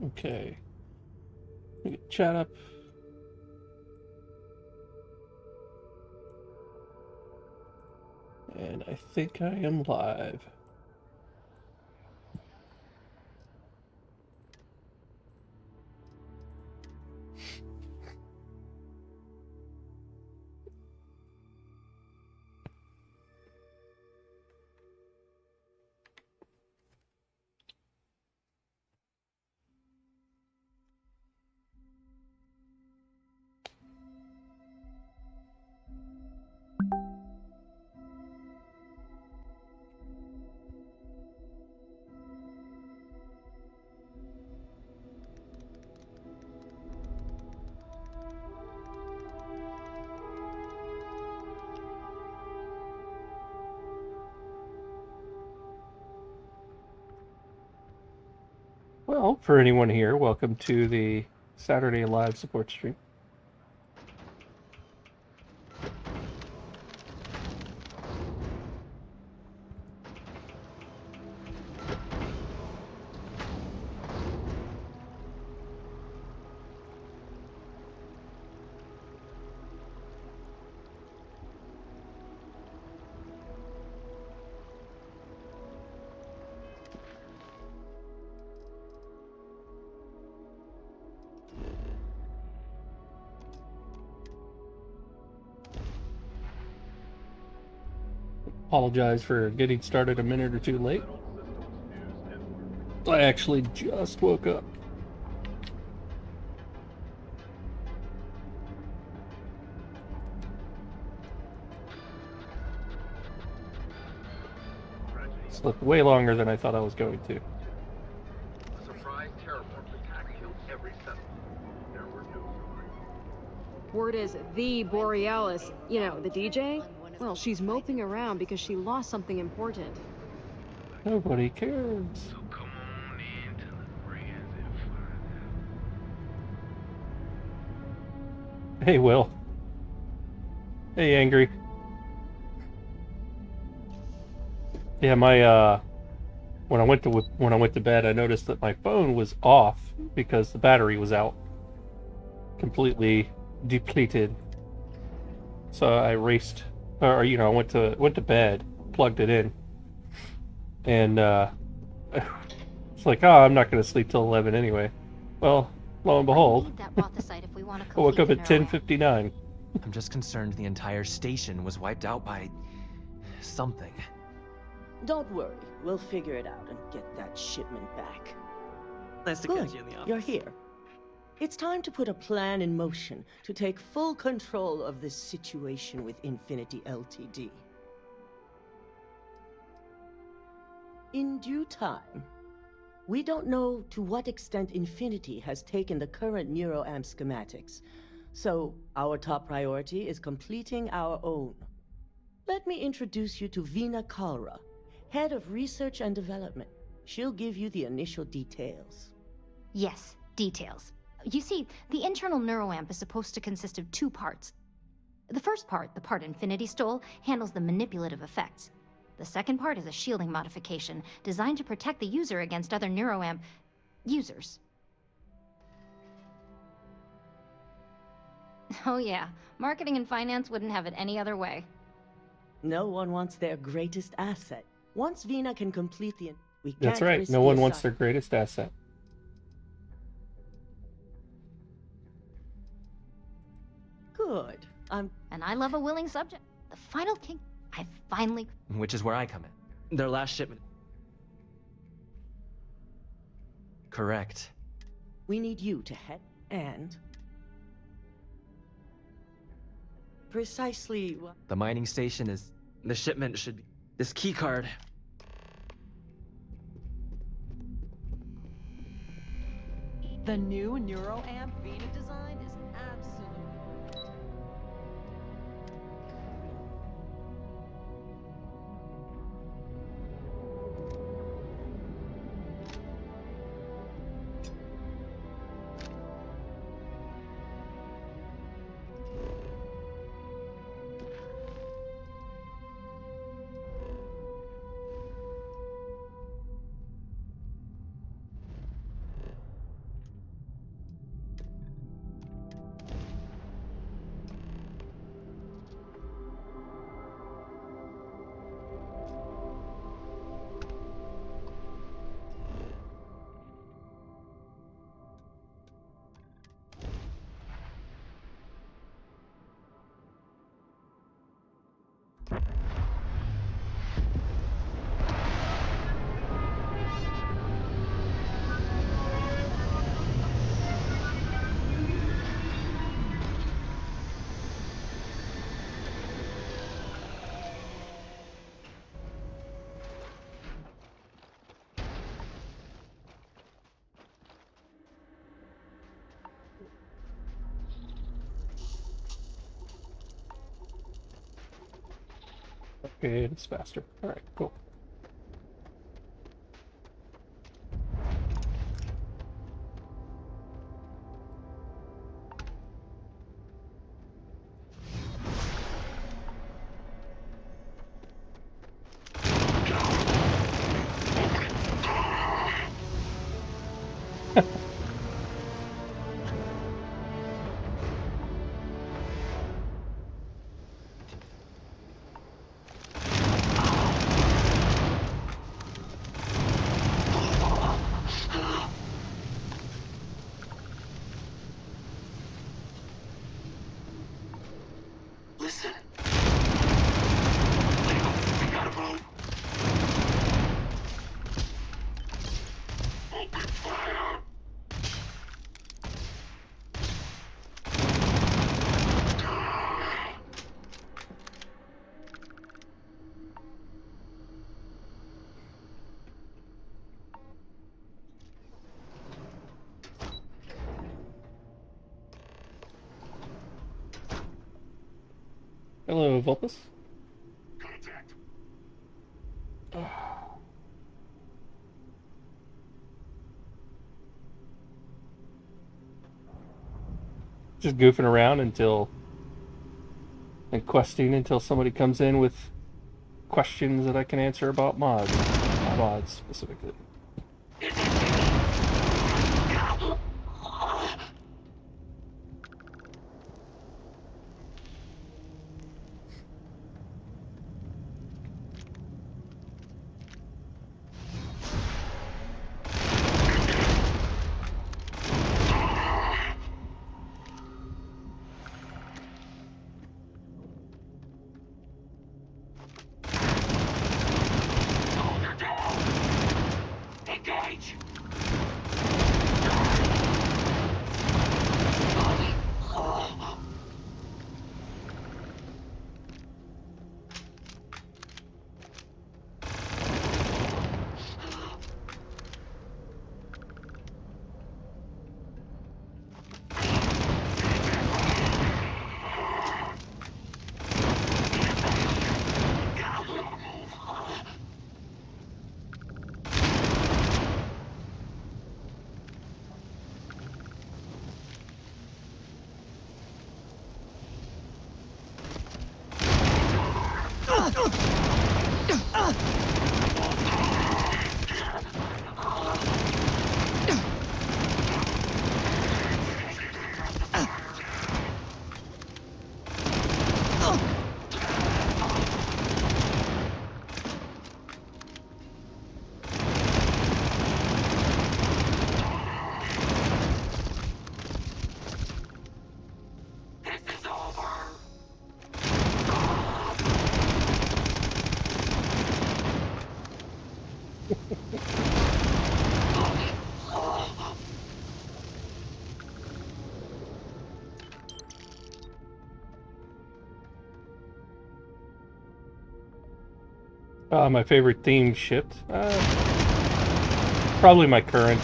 Okay. We get chat up. And I think I am live. Well, for anyone here, welcome to the Saturday live support stream. Apologize for getting started a minute or two late. I actually just woke up. Slept way longer than I thought I was going to. A surprise terrorborn attack killed every settlement. There were no survivors. Word is the Borealis, you know, the DJ? Well, she's moping around because she lost something important. Nobody cares. So come on in to the friends and find out. Hey, Will. Hey, Angry. Yeah, my when I went to bed, I noticed that my phone was off because the battery was out, completely depleted. So I raced, or I went to bed, plugged it in, and it's like, oh, I'm not going to sleep till 11 anyway. Well, lo and behold, I woke up at 10:59. I'm just concerned the entire station was wiped out by something. Don't worry, we'll figure it out and get that shipment back. Nice to Good, catch you in the office. you're here. It's time to put a plan in motion to take full control of this situation with Infinity Ltd. In due time. We don't know to what extent Infinity has taken the current neuroamp schematics, so our top priority is completing our own. Let me introduce you to Veena Kalra, Head of Research and Development. She'll give you the initial details. Yes, details. You see, the internal neuroamp is supposed to consist of two parts. The first part, the part Infinity stole, handles the manipulative effects. The second part is a shielding modification designed to protect the user against other neuroamp users. Oh yeah, marketing and finance wouldn't have it any other way. No one wants their greatest asset. Once Veena can complete the... we can't That's right. risk No the one wants assi- their greatest asset. Good. And I love a willing subject. The final king, I finally... Which is where I come in. Their last shipment. Correct. We need you to head and... precisely what... The mining station is... The shipment should be... This key card. The new neuroamp Veena design is absolutely great. Okay, it's faster. All right, cool. Listen. Leo, we gotta move. Open fire. Hello, Vulpus. Contact. Just goofing around and questing until somebody comes in with questions that I can answer about mods. Mods specifically. Engage. My favorite themed ship? Probably my current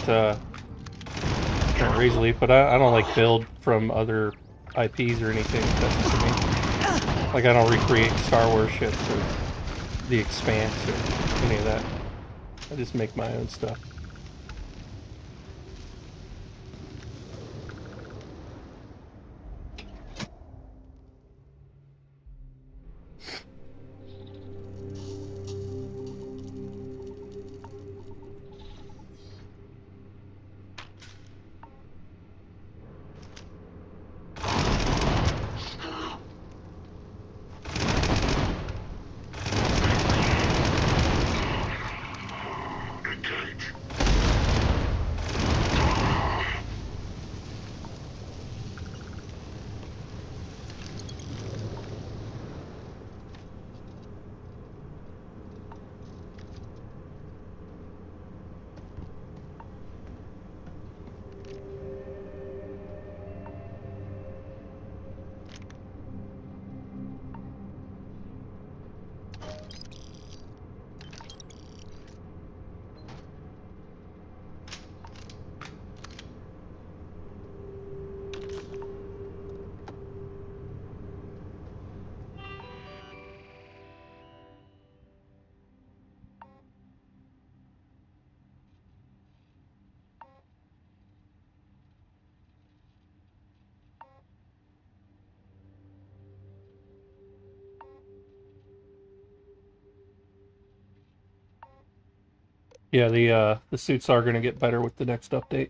Razor Leaf, but I don't like build from other IPs or anything. That's it for me. Like I don't recreate Star Wars ships or The Expanse or any of that. I just make my own stuff. Yeah, the suits are gonna get better with the next update.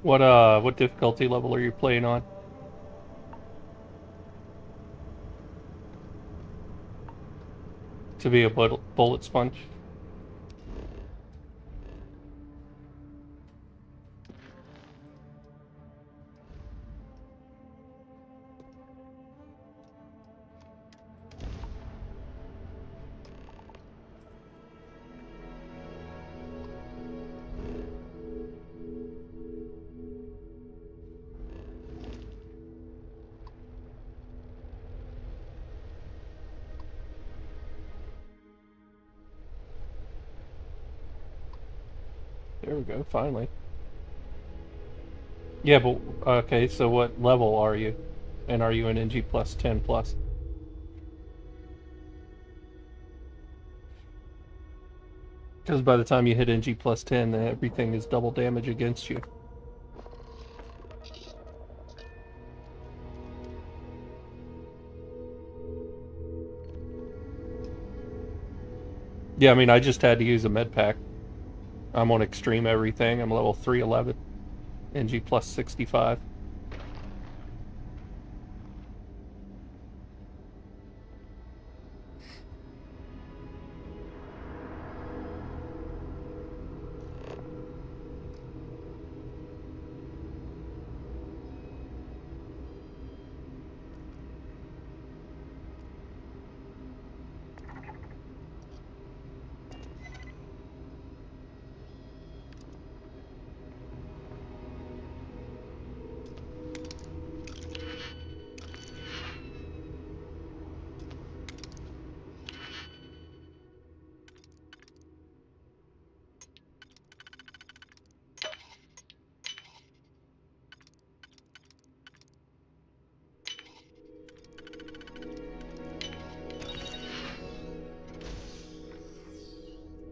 What difficulty level are you playing on? To be a bullet sponge? There we go, finally. Yeah, but okay, so what level are you? And are you an NG plus 10 plus? Because by the time you hit NG plus 10, everything is double damage against you. Yeah, I mean, I just had to use a med pack. I'm on extreme everything. I'm level 311. NG plus 65.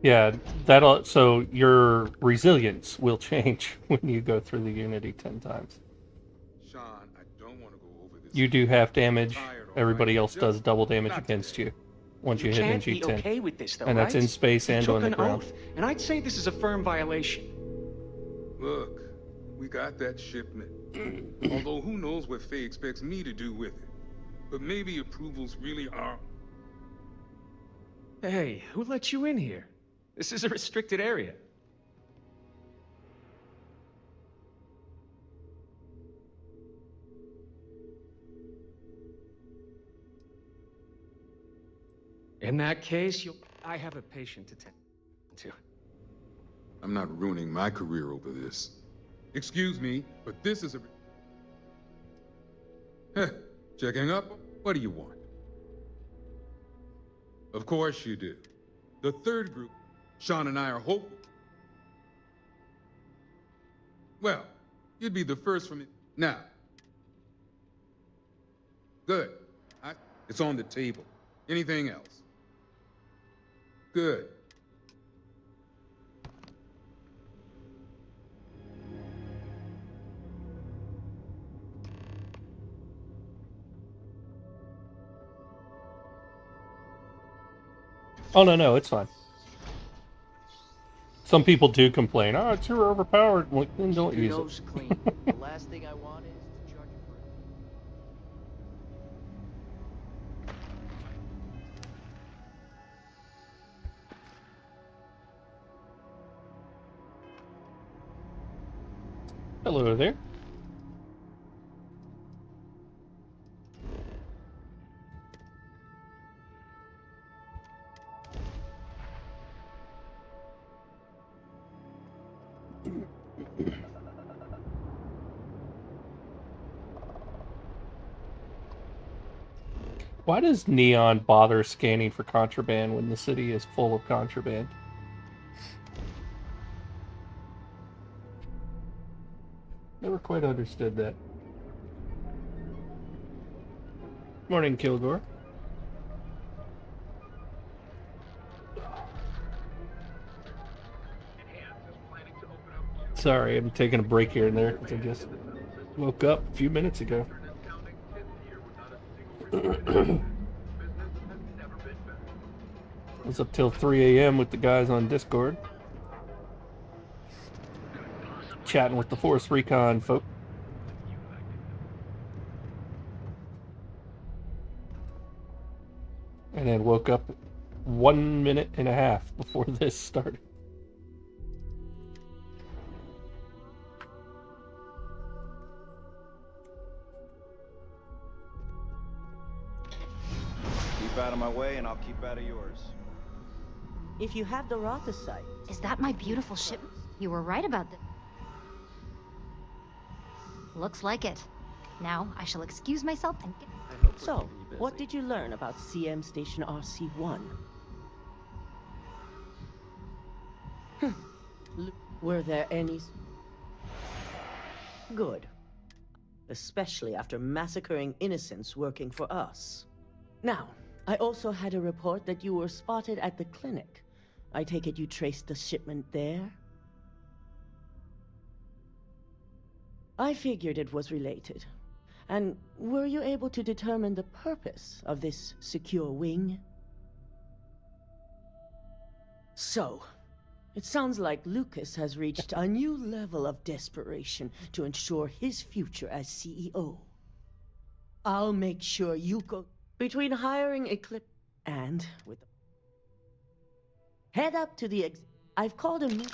Yeah, that'll so your resilience will change when you go through the Unity 10 times. Sean, I don't want to go over this. You do half damage. Tired, all Everybody right? else does Just double damage not against today. you once you hit Can't NG be 10. okay with this, though, And that's right? in space He and took on the an ground. oath, and I'd say this is a firm violation. Look, we got that shipment. Although who knows what Faye expects me to do with it. But maybe approvals really are... Hey, who let you in here? This is a restricted area. In that case, I have a patient to tend to. I'm not ruining my career over this. Excuse me, but this is a... Heh, checking up? What do you want? Of course you do. The third group, Sean and I are hopeful. Well, you'd be the first from it. Now. Good. It's on the table. Anything else? Good. Oh, no, it's fine. Some people do complain, oh, it's too overpowered. Well, then don't use nose it. clean. The last thing I want is to charge you for it. Hello there. Why does Neon bother scanning for contraband when the city is full of contraband? Never quite understood that. Morning, Kilgore. Sorry, I'm taking a break here and there because I just woke up a few minutes ago. I was up till 3 a.m. with the guys on Discord. Chatting with the Force Recon folk. And then woke up 1 minute and a half before this started. Keep out of my way and I'll keep out of yours. If you have the Rothasite. Is that my beautiful ship? You were right about that. Looks like it. Now, I shall excuse myself and get... So, what did you learn about CM Station RC-1? Were there any... Good. Especially after massacring innocents working for us. Now, I also had a report that you were spotted at the clinic. I take it you traced the shipment there? I figured it was related. And were you able to determine the purpose of this secure wing? So, it sounds like Lucas has reached a new level of desperation to ensure his future as CEO. I'll make sure you go between hiring Eclipse and with the... Head up to the I've called a meeting.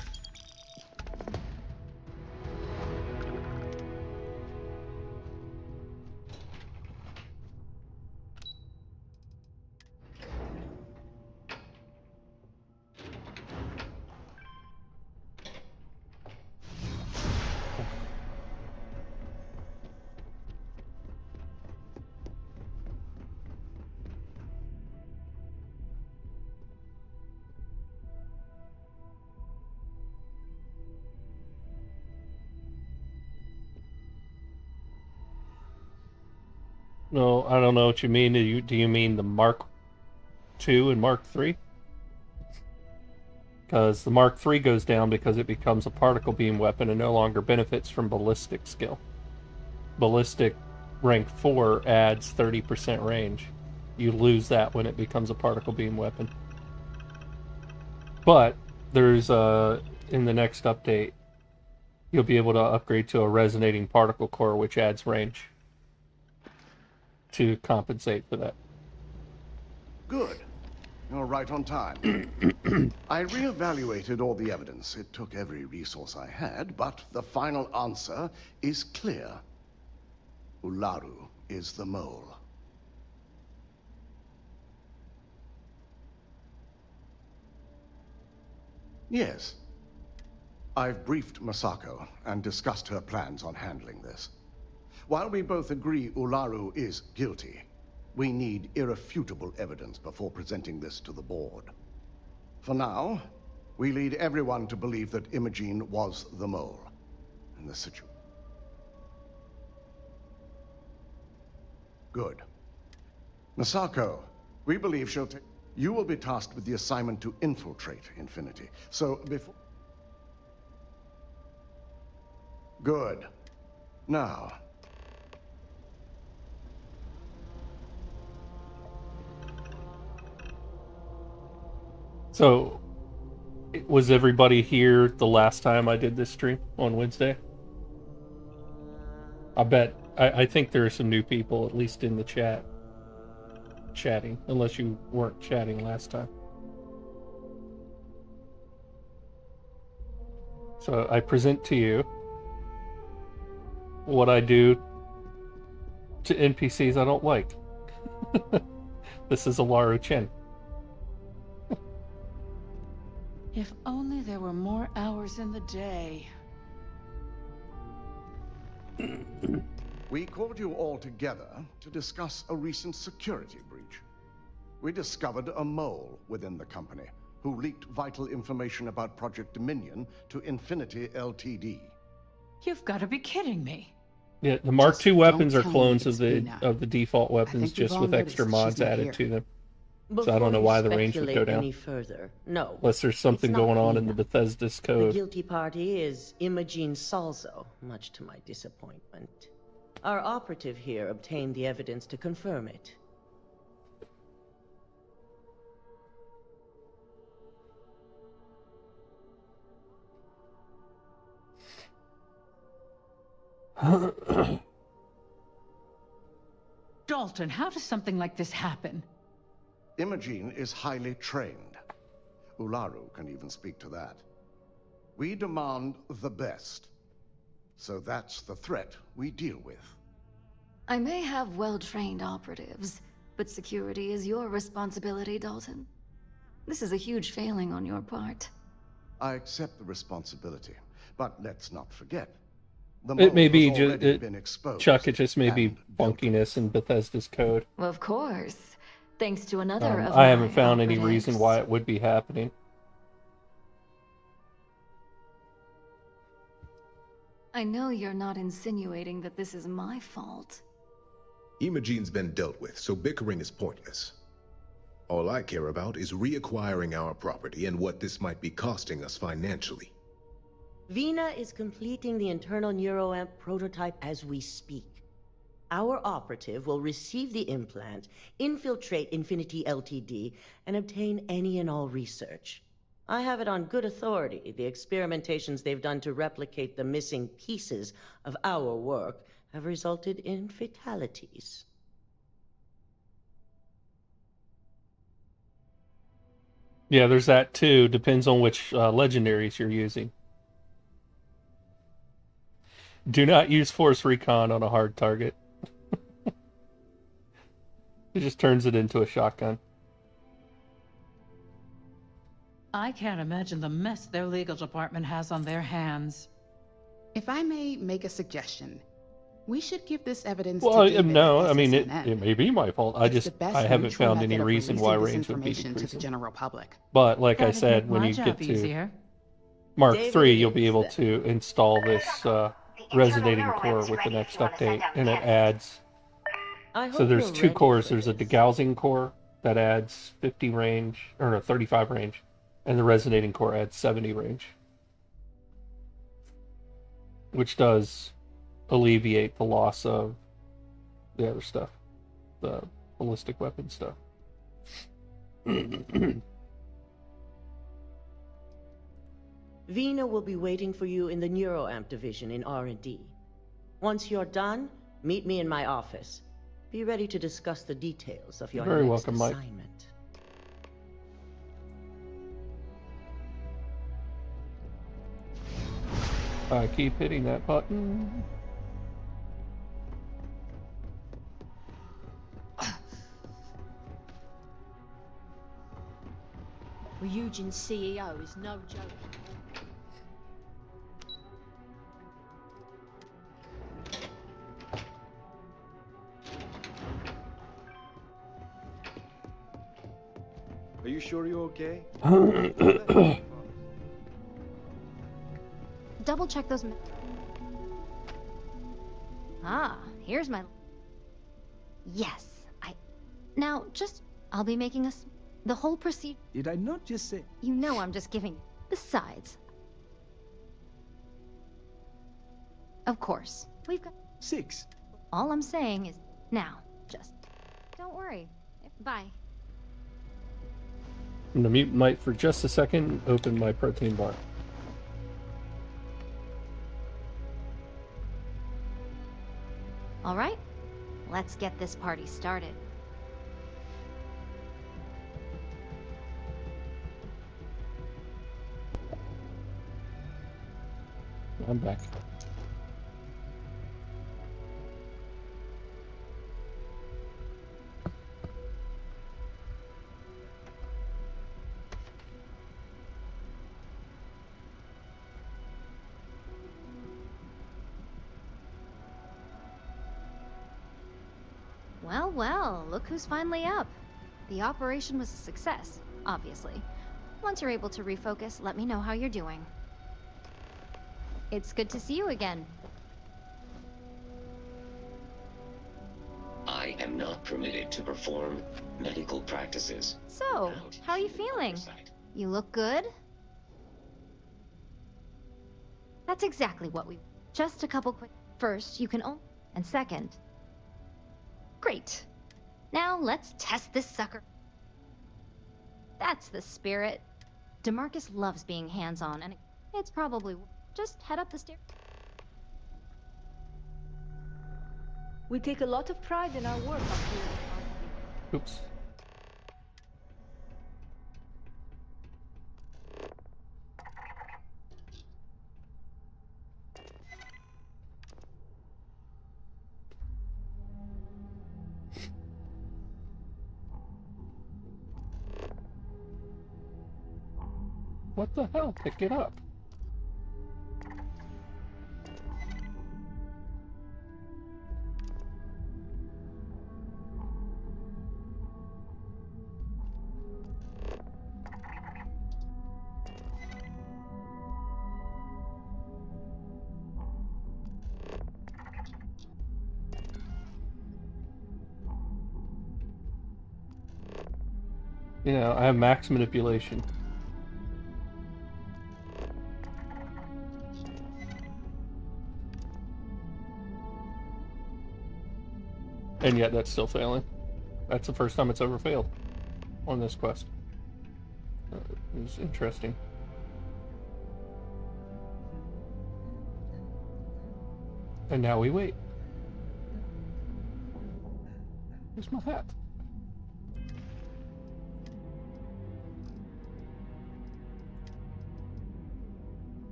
No, I don't know what you mean. Do you mean the Mark II and Mark III? Because the Mark III goes down because it becomes a particle beam weapon and no longer benefits from ballistic skill. Ballistic rank 4 adds 30% range. You lose that when it becomes a particle beam weapon. But there's in the next update, you'll be able to upgrade to a resonating particle core, which adds range to compensate for that. Good. You're right on time. I reevaluated all the evidence. It took every resource I had, but the final answer is clear. Ularu is the mole. Yes. I've briefed Masako and discussed her plans on handling this. While we both agree Ularu is guilty, we need irrefutable evidence before presenting this to the board. For now, we lead everyone to believe that Imogene was the mole in the situation. Good. Masako, we believe she'll take... You will be tasked with the assignment to infiltrate Infinity. So, before... Good. Now... So, was everybody here the last time I did this stream on Wednesday? I think there are some new people, at least in the chat, chatting, unless you weren't chatting last time. So I present to you what I do to NPCs I don't like. This is Ularu Chen. If only there were more hours in the day. We called you all together to discuss a recent security breach. We discovered a mole within the company who leaked vital information about Project Dominion to Infinity Ltd. You've got to be kidding me. Yeah, the Mark Just II weapons don't are tell clones me of the it's default weapons, we've just all with noticed extra that she's mods not added here. to them. Before So I don't know you why the range would go speculate down. any further, no. Unless there's it's something not going on in Vina. the Bethesda's The code. guilty party is Imogene Salzo, much to my disappointment. Our operative here obtained the evidence to confirm it. Dalton, how does something like this happen? Imogene is highly trained. Ularu can even speak to that. We demand the best. So that's the threat we deal with. I may have well-trained operatives, but security is your responsibility, Dalton. This is a huge failing on your part. I accept the responsibility, but let's not forget. It may be exposed. Chuck, it just may be funkiness in Bethesda's code. Of course. Thanks to another of I haven't my found any operatives. reason why it would be happening. I know you're not insinuating that this is my fault. Imogene's been dealt with, so bickering is pointless. All I care about is reacquiring our property and what this might be costing us financially. Vina is completing the internal neuroamp prototype as we speak. Our operative will receive the implant, infiltrate Infinity Ltd, and obtain any and all research. I have it on good authority. The experimentations they've done to replicate the missing pieces of our work have resulted in fatalities. Yeah, there's that too. Depends on which legendaries you're using. Do not use Force Recon on a hard target. It just turns it into a shotgun. I can't imagine the mess their legal department has on their hands. If I may make a suggestion, we should give this evidence Well, to David no, at I mean, SSNN. it may be my fault. I haven't neutral found any method of reason why releasing range this would be information to the decreasing. general public. But like I That'd said, make when my you job get to easier. Mark David, III, you'll be it's able the- to install this resonating core with the next update, and it adds. I So hope there's you're two ready cores. for There's a this. degaussing core that adds 50 range, or no, 35 range, and the resonating core adds 70 range, which does alleviate the loss of the other stuff, the ballistic weapon stuff. Vina will be waiting for you in the neuroamp division in R&D. Once you're done, meet me in my office. Be ready to discuss the details of your Very next welcome, Mike. assignment. I keep hitting that button. Ryujin's CEO is no joke. Are you sure you're okay? Double check those. Here's my. Yes, Now, I'll be making us. The whole procedure. Did I not just say? You know I'm just giving. Besides. Of course, we've got. 6. All I'm saying is, now, just. Don't worry. Bye. I'm gonna mute Mike for just a second. Open my protein bar. All right, let's get this party started. I'm back. Well, well, look who's finally up. The operation was a success, obviously. Once you're able to refocus, let me know how you're doing. It's good to see you again. I am not permitted to perform medical practices. So, how are you feeling? You look good? That's exactly what we... Just a couple quick... First, you can only... And second... Great. Now let's test this sucker. That's the spirit. DeMarcus loves being hands-on, and it's probably... Just head up the stairs. We take a lot of pride in our work up here. Oops. What the hell? Pick it up. You know, I have max manipulation. And yet that's still failing. That's the first time it's ever failed on this quest. It's interesting. And now we wait. Where's my hat?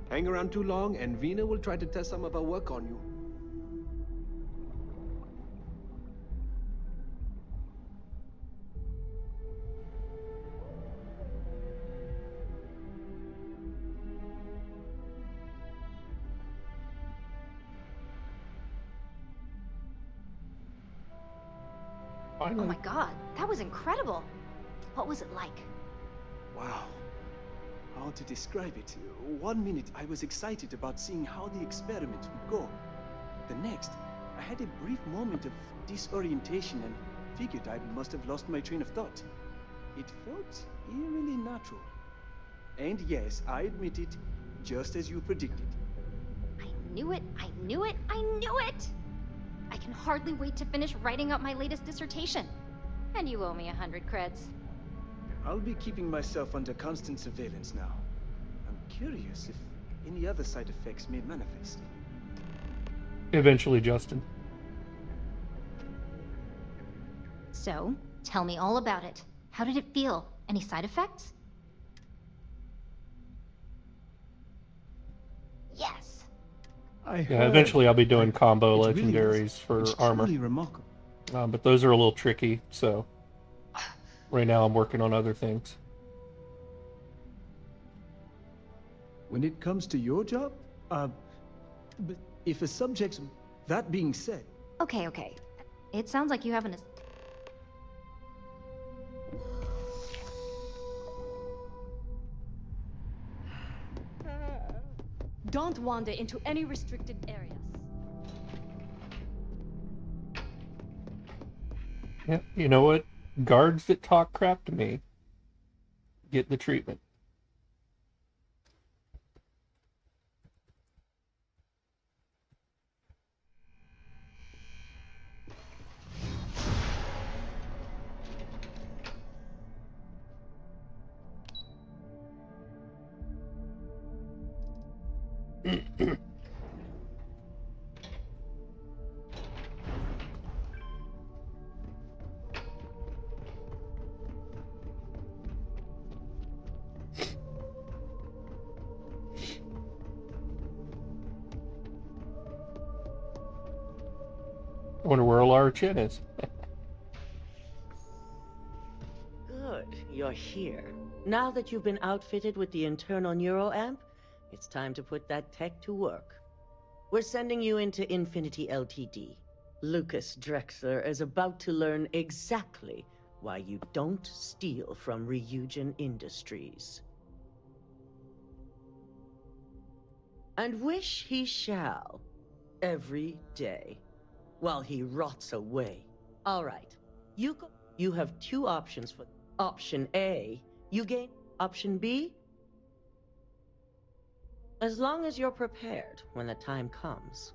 Hang around too long, and Vina will try to test some of our work on you. Oh my god, that was incredible. What was it like? Wow. How to describe it? 1 minute I was excited about seeing how the experiment would go. The next, I had a brief moment of disorientation and figured I must have lost my train of thought. It felt eerily natural. And yes, I admit it, just as you predicted. I knew it, I knew it, I knew it! I can hardly wait to finish writing up my latest dissertation. And you owe me 100 creds. I'll be keeping myself under constant surveillance now. I'm curious if any other side effects may manifest. Eventually, Justin. So, tell me all about it. How did it feel? Any side effects? Yes. Yeah, eventually I'll be doing combo It really legendaries for it's armor. truly remarkable. But those are a little tricky, so right now I'm working on other things. When it comes to your job, but if a subject's... That being said... Okay, okay. It sounds like you have an... Don't wander into any restricted areas. Yeah, you know what? Guards that talk crap to me get the treatment. I wonder where Lara Chen is. Good, you're here. Now that you've been outfitted with the internal neuroamp, it's time to put that tech to work. We're sending you into Infinity Ltd. Lucas Drexler is about to learn exactly why you don't steal from Ryujin Industries. And wish he shall, every day, while he rots away. All right, you have two options for option A. You gain option B. As long as you're prepared when the time comes.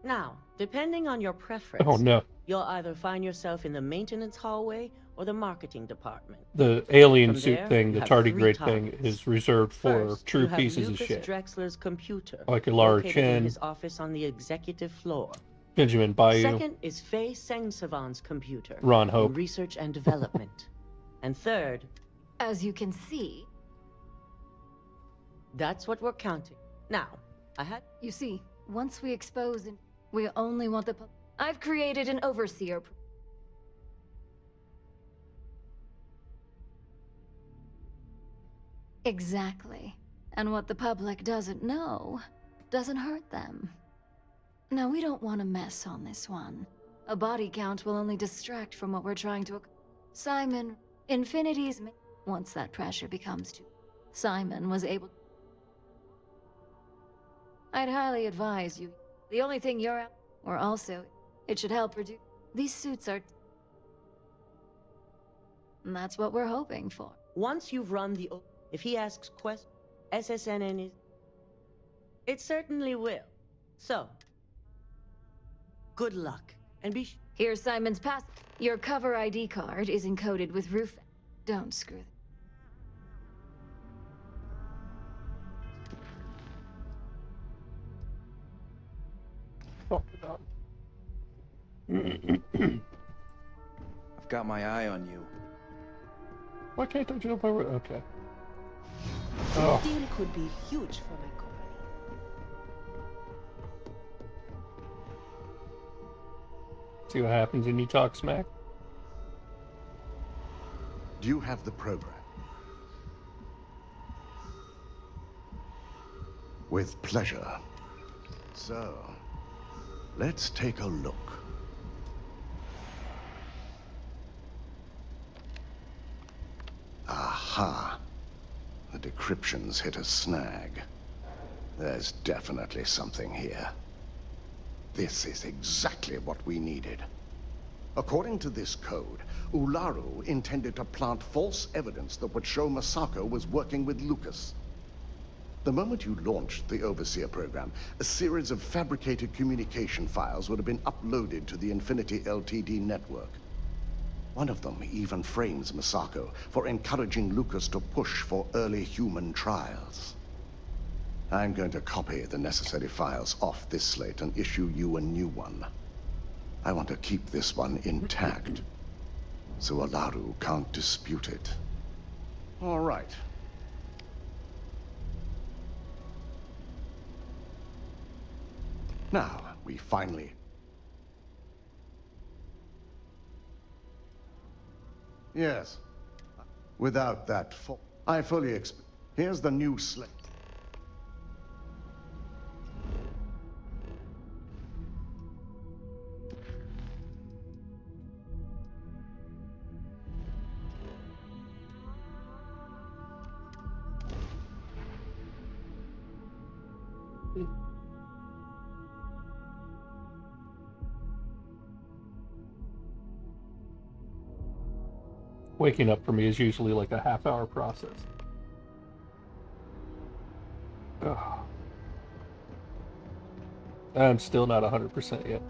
Now, depending on your preference, Oh no. You'll either find yourself in the maintenance hallway or the marketing department. The alien From suit there, thing, you the have tardigrade 3 thing, targets. is reserved for First, true you have pieces Lucas of shit. Drexler's computer, Like a Lara located in Chen, his office on the executive floor. Benjamin Bayou, Second is Faye Sengsavan's computer, Ron Hope. in research and development. And third, As you can see, that's what we're counting. Now, you see, once we expose and we only want the I've created an overseer. Exactly. And what the public doesn't know doesn't hurt them. Now, we don't want to mess on this one. A body count will only distract from what we're trying to... Simon, Infinity's... Once that pressure becomes too... Simon was able... I'd highly advise you. The only thing you're... Or also, it should help reduce... These suits are... And that's what we're hoping for. once you've run the... If he asks questions, SSNN is... It certainly will. So, good luck, and be... Here's Simon's pass. Your cover ID card is encoded with roof... Don't screw it. Oh, I've got my eye on you. Why can't I jump over? Okay. The Oh. deal could be huge for my company. See what happens when you talk smack. Do you have the program? With pleasure. So, let's take a look. Aha. The decryption's hit a snag. There's definitely something here. This is exactly what we needed. According to this code, Ularu intended to plant false evidence that would show Masako was working with Lucas. The moment you launched the Overseer program, a series of fabricated communication files would have been uploaded to the Infinity Ltd network. One of them even frames Masako for encouraging Lucas to push for early human trials. I'm going to copy the necessary files off this slate and issue you a new one. I want to keep this one intact, so Ularu can't dispute it. All right. Now, we finally... Yes. Without that I fully expect... Here's the new slate. Waking up for me is usually like a half-hour process. Ugh. I'm still not 100% yet.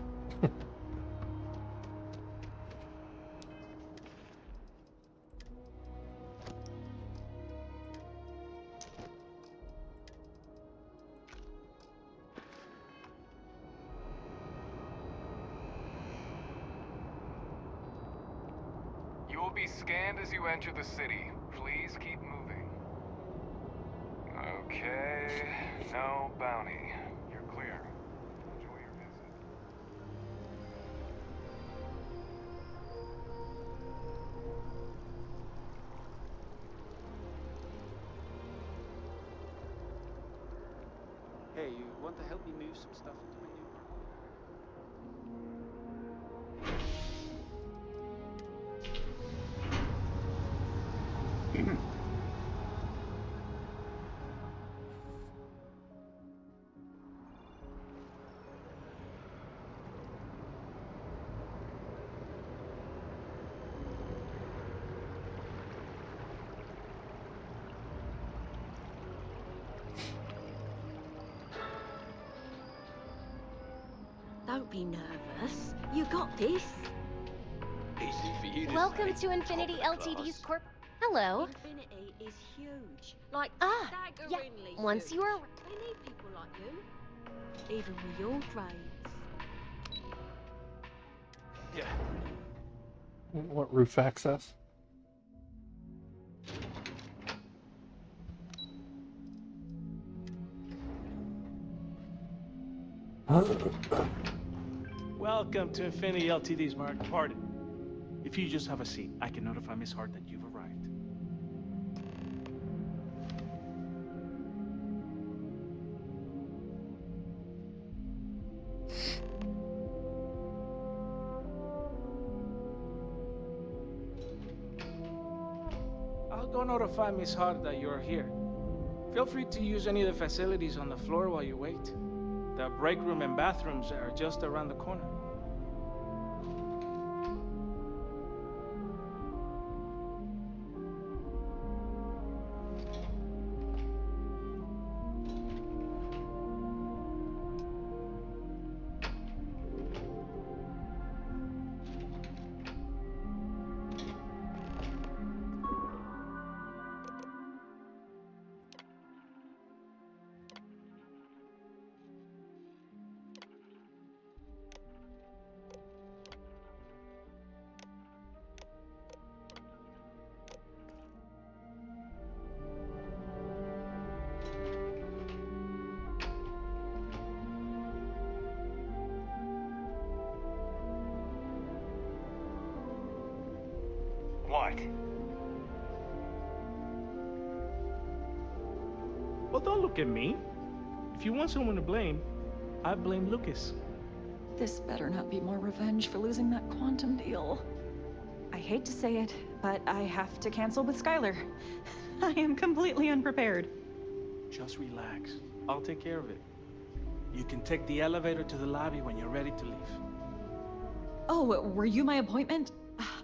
You will be scanned as you enter the city. Please keep moving. Okay, no bounty. You're clear. Enjoy your visit. want to help me move some stuff into my new Don't be nervous. You got this. Easy for you to Welcome say. to Infinity Top of the Ltd's class. corp. Hello. Infinity is huge. Like, Yeah. staggeringly Once huge. you are. They need people like you. Even with your grades. Yeah. What roof access? Welcome to Infinity Ltd's Mark. Pardon. If you just have a seat, I can notify Miss Hart that you've arrived. I'll go notify Miss Hart that you're here. Feel free to use any of the facilities on the floor while you wait. The break room and bathrooms are just around the corner. What? Well, don't look at me. If you want someone to blame, I blame Lucas. This better not be more revenge for losing that quantum deal. I hate to say it, but I have to cancel with Skylar. I am completely unprepared. Just relax. I'll take care of it. You can take the elevator to the lobby when you're ready to leave. Oh, were you my appointment?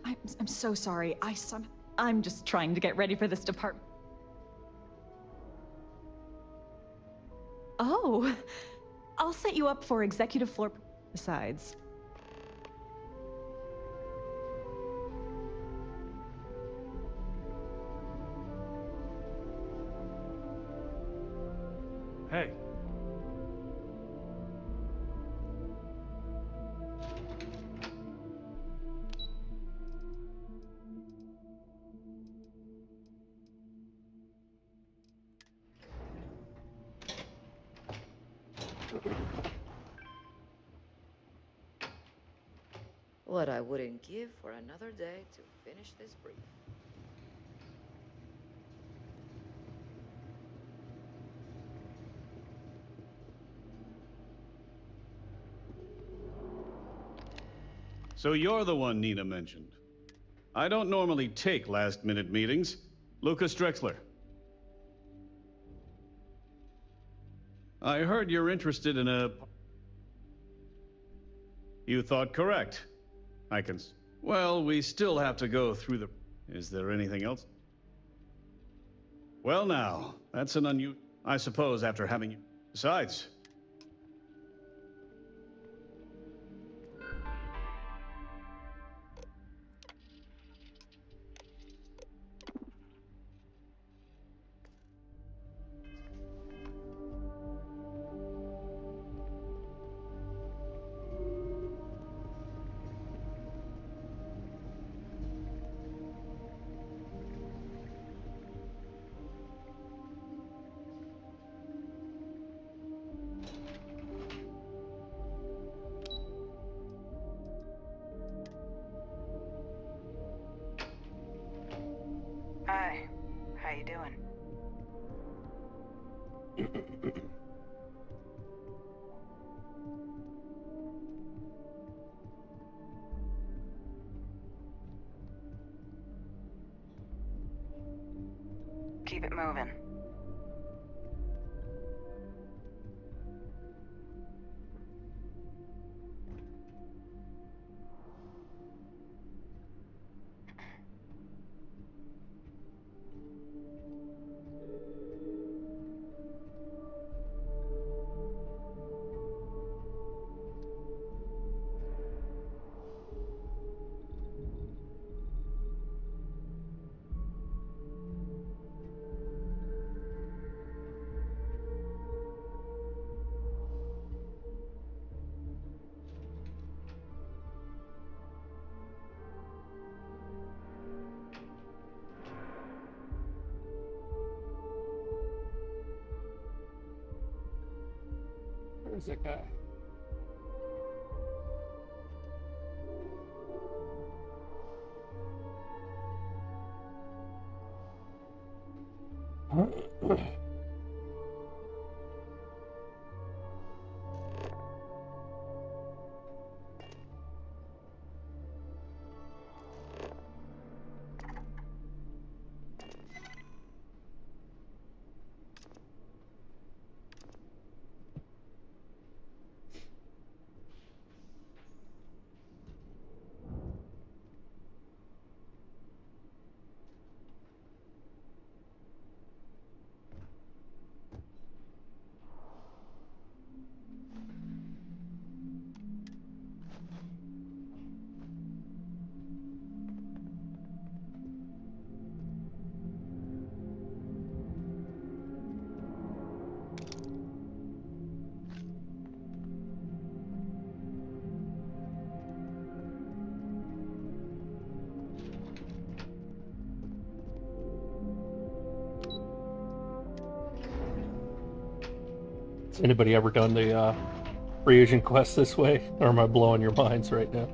I'm so sorry. I'm just trying to get ready for this department. Oh, I'll set you up for executive floor besides. Hey. What I wouldn't give for another day to finish this brief. So you're the one Nina mentioned. I don't normally take last-minute meetings. Lucas Drexler. I heard you're interested in a... You thought correct. I can... Well, we still have to go through the... Is there anything else? Well now, that's an unusual... I suppose after having you... Besides... Hi. How you doing? Keep it moving. Where's that guy? Has anybody ever done the reagent quest this way? Or am I blowing your minds right now?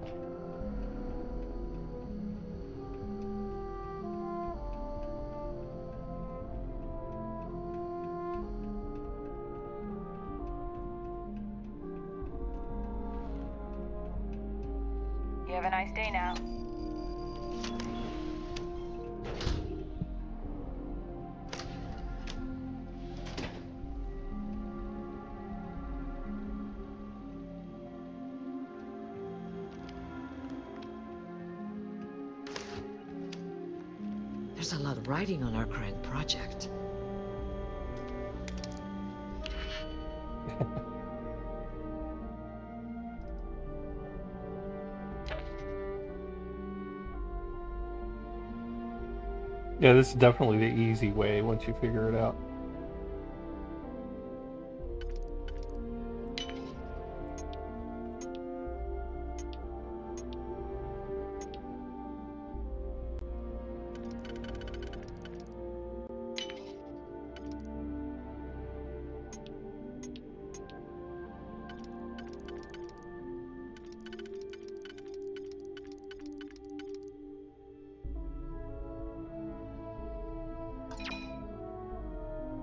You have a nice day now. There's a lot of writing on our current project. Yeah, this is definitely the easy way once you figure it out.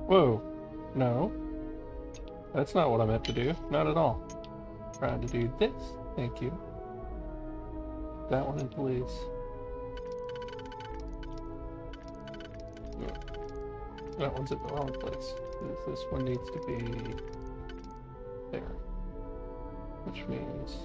Whoa. No. That's not what I meant to do. Not at all. Trying to do this. Thank you. That one in place. That one's at the wrong place. This one needs to be there. Which means...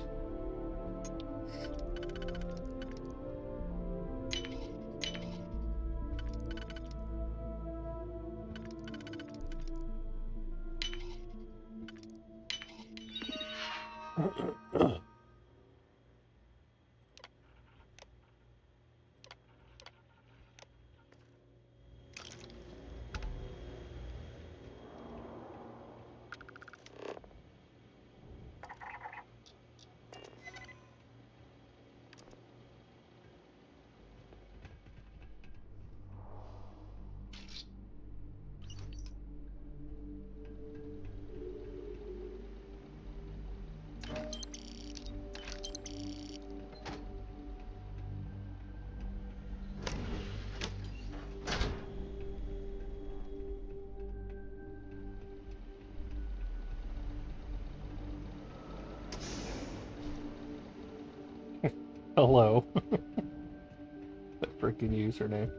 Hello. That freaking username.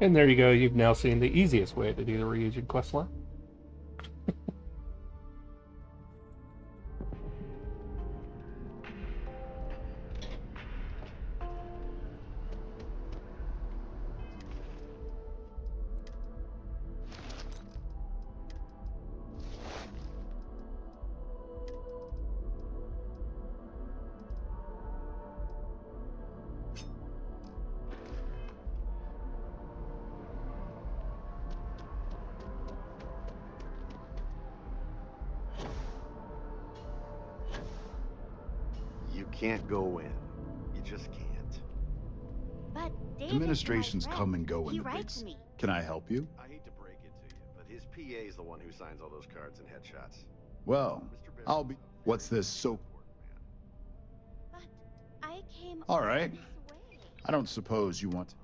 And there you go, you've now seen the easiest way to do the reagent questline. You can't go in. You just can't. But Administrations come and go in He the big... writes me. Can I help you? I hate to break it to you, but his PA is the one who signs all those cards and headshots. Well, I'll be... What's this so... But I came All right. I don't suppose you want...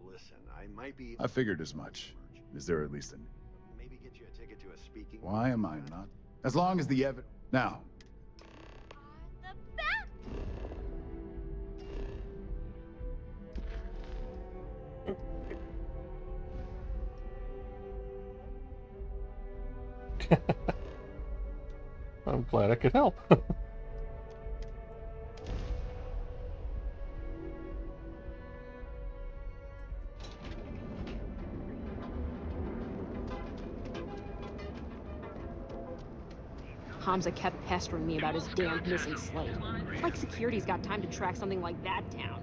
Listen, I might be... I figured as much. Is there at least an... Maybe get you a ticket to a speaking... Why am I not? As long as the evidence... Now, I'm glad I could help. Hamza kept pestering me about his damn missing slate. It's like security's got time to track something like that down.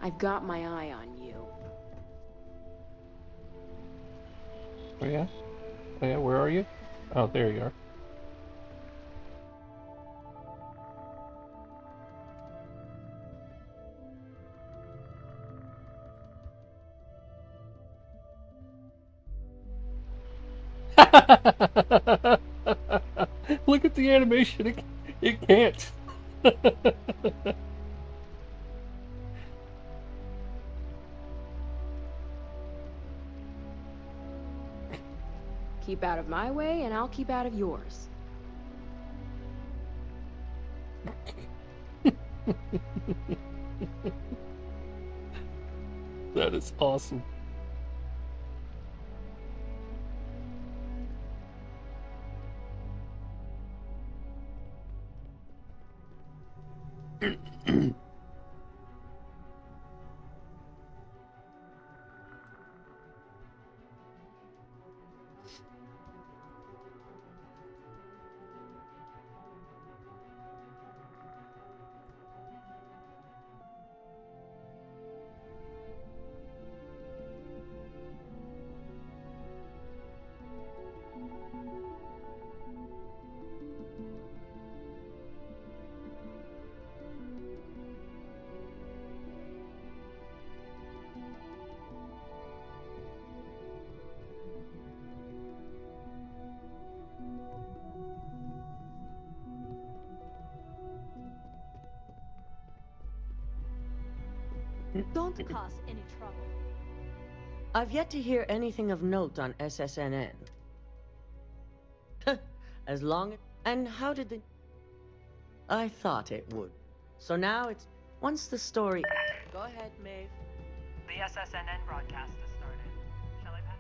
I've got my eye on you. Oh yeah? Oh yeah, where are you? Oh, there you are. Look at the animation. It can't. Keep out of my way, and I'll keep out of yours. That is awesome. Don't cause any trouble. I've yet to hear anything of note on SSNN. As long as... And how did the... I thought it would. So now it's... Once the story... Go ahead, Maeve. The SSNN broadcast has started. Shall I pass?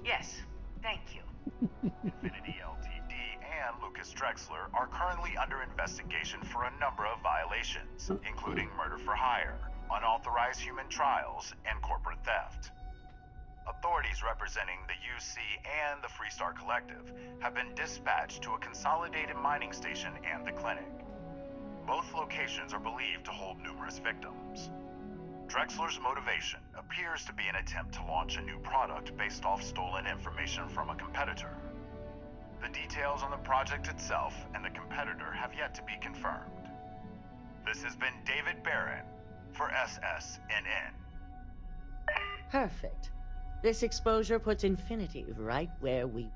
Yes, thank you. Infinity Ltd and Lucas Drexler are currently under investigation for a number of violations, including murder for hire, unauthorized human trials, and corporate theft. Authorities representing the UC and the Freestar Collective have been dispatched to a consolidated mining station and the clinic. Both locations are believed to hold numerous victims. Drexler's motivation appears to be an attempt to launch a new product based off stolen information from a competitor. The details on the project itself and the competitor have yet to be confirmed. This has been David Barron for SSNN. Perfect. This exposure puts Infinity right where we...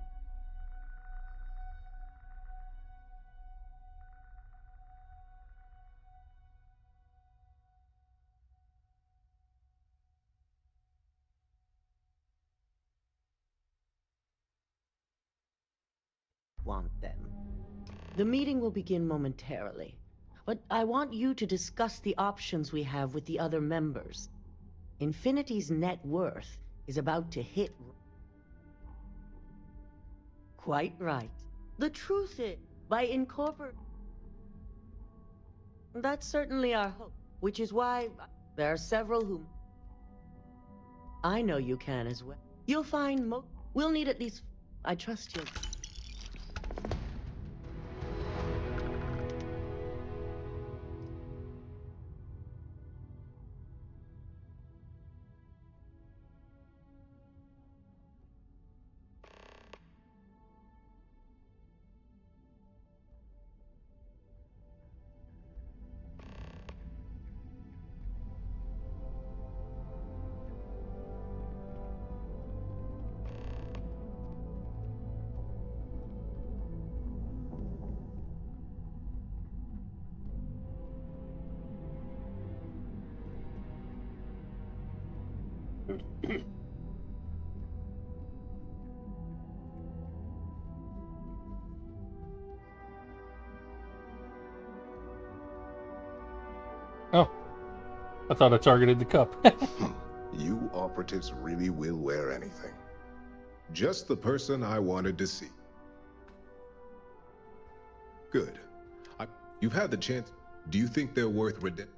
want them. The meeting will begin momentarily, but I want you to discuss the options we have with the other members. Infinity's net worth is about to hit... Quite right. The truth is, by incorporating... That's certainly our hope, which is why there are several who... I know you can as well. You'll find we'll need at least... I trust you. Oh, I thought I targeted the cup. You operatives really will wear anything. Just the person I wanted to see. Good. You've had the chance. Do you think they're worth redemption?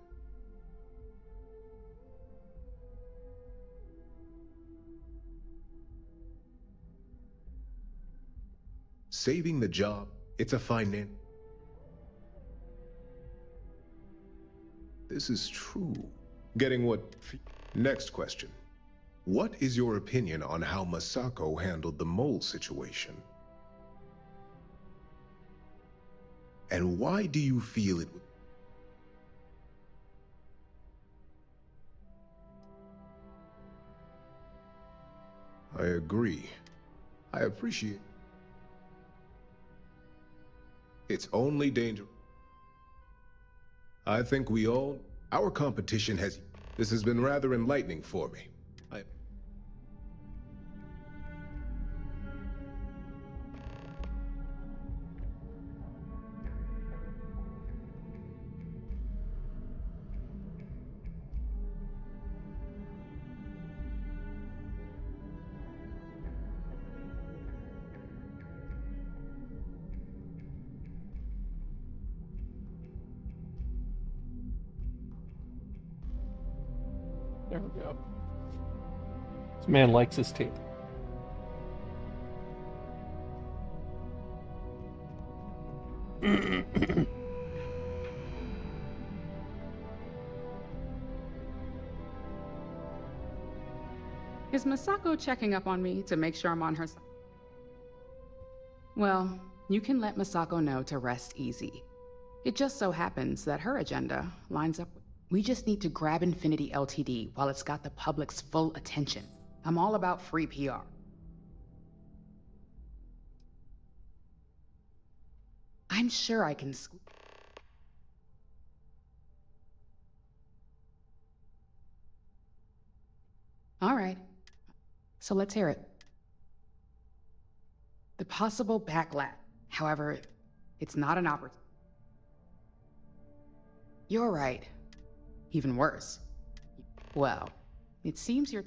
Saving the job, it's a finance. This is true. Getting what? Next question. What is your opinion on how Masako handled the mole situation? And why do you feel it would... I agree. I appreciate... It's only danger. I think we all... Our competition has... This has been rather enlightening for me. There we go. This man likes his tape. Is Masako checking up on me to make sure I'm on her side? Well, you can let Masako know to rest easy. It just so happens that her agenda lines up with... We just need to grab Infinity Ltd while it's got the public's full attention. I'm all about free PR. I'm sure I can... All right. So let's hear it. The possible backlash. However, it's not an opportunity. You're right. Even worse. Well, it seems you're...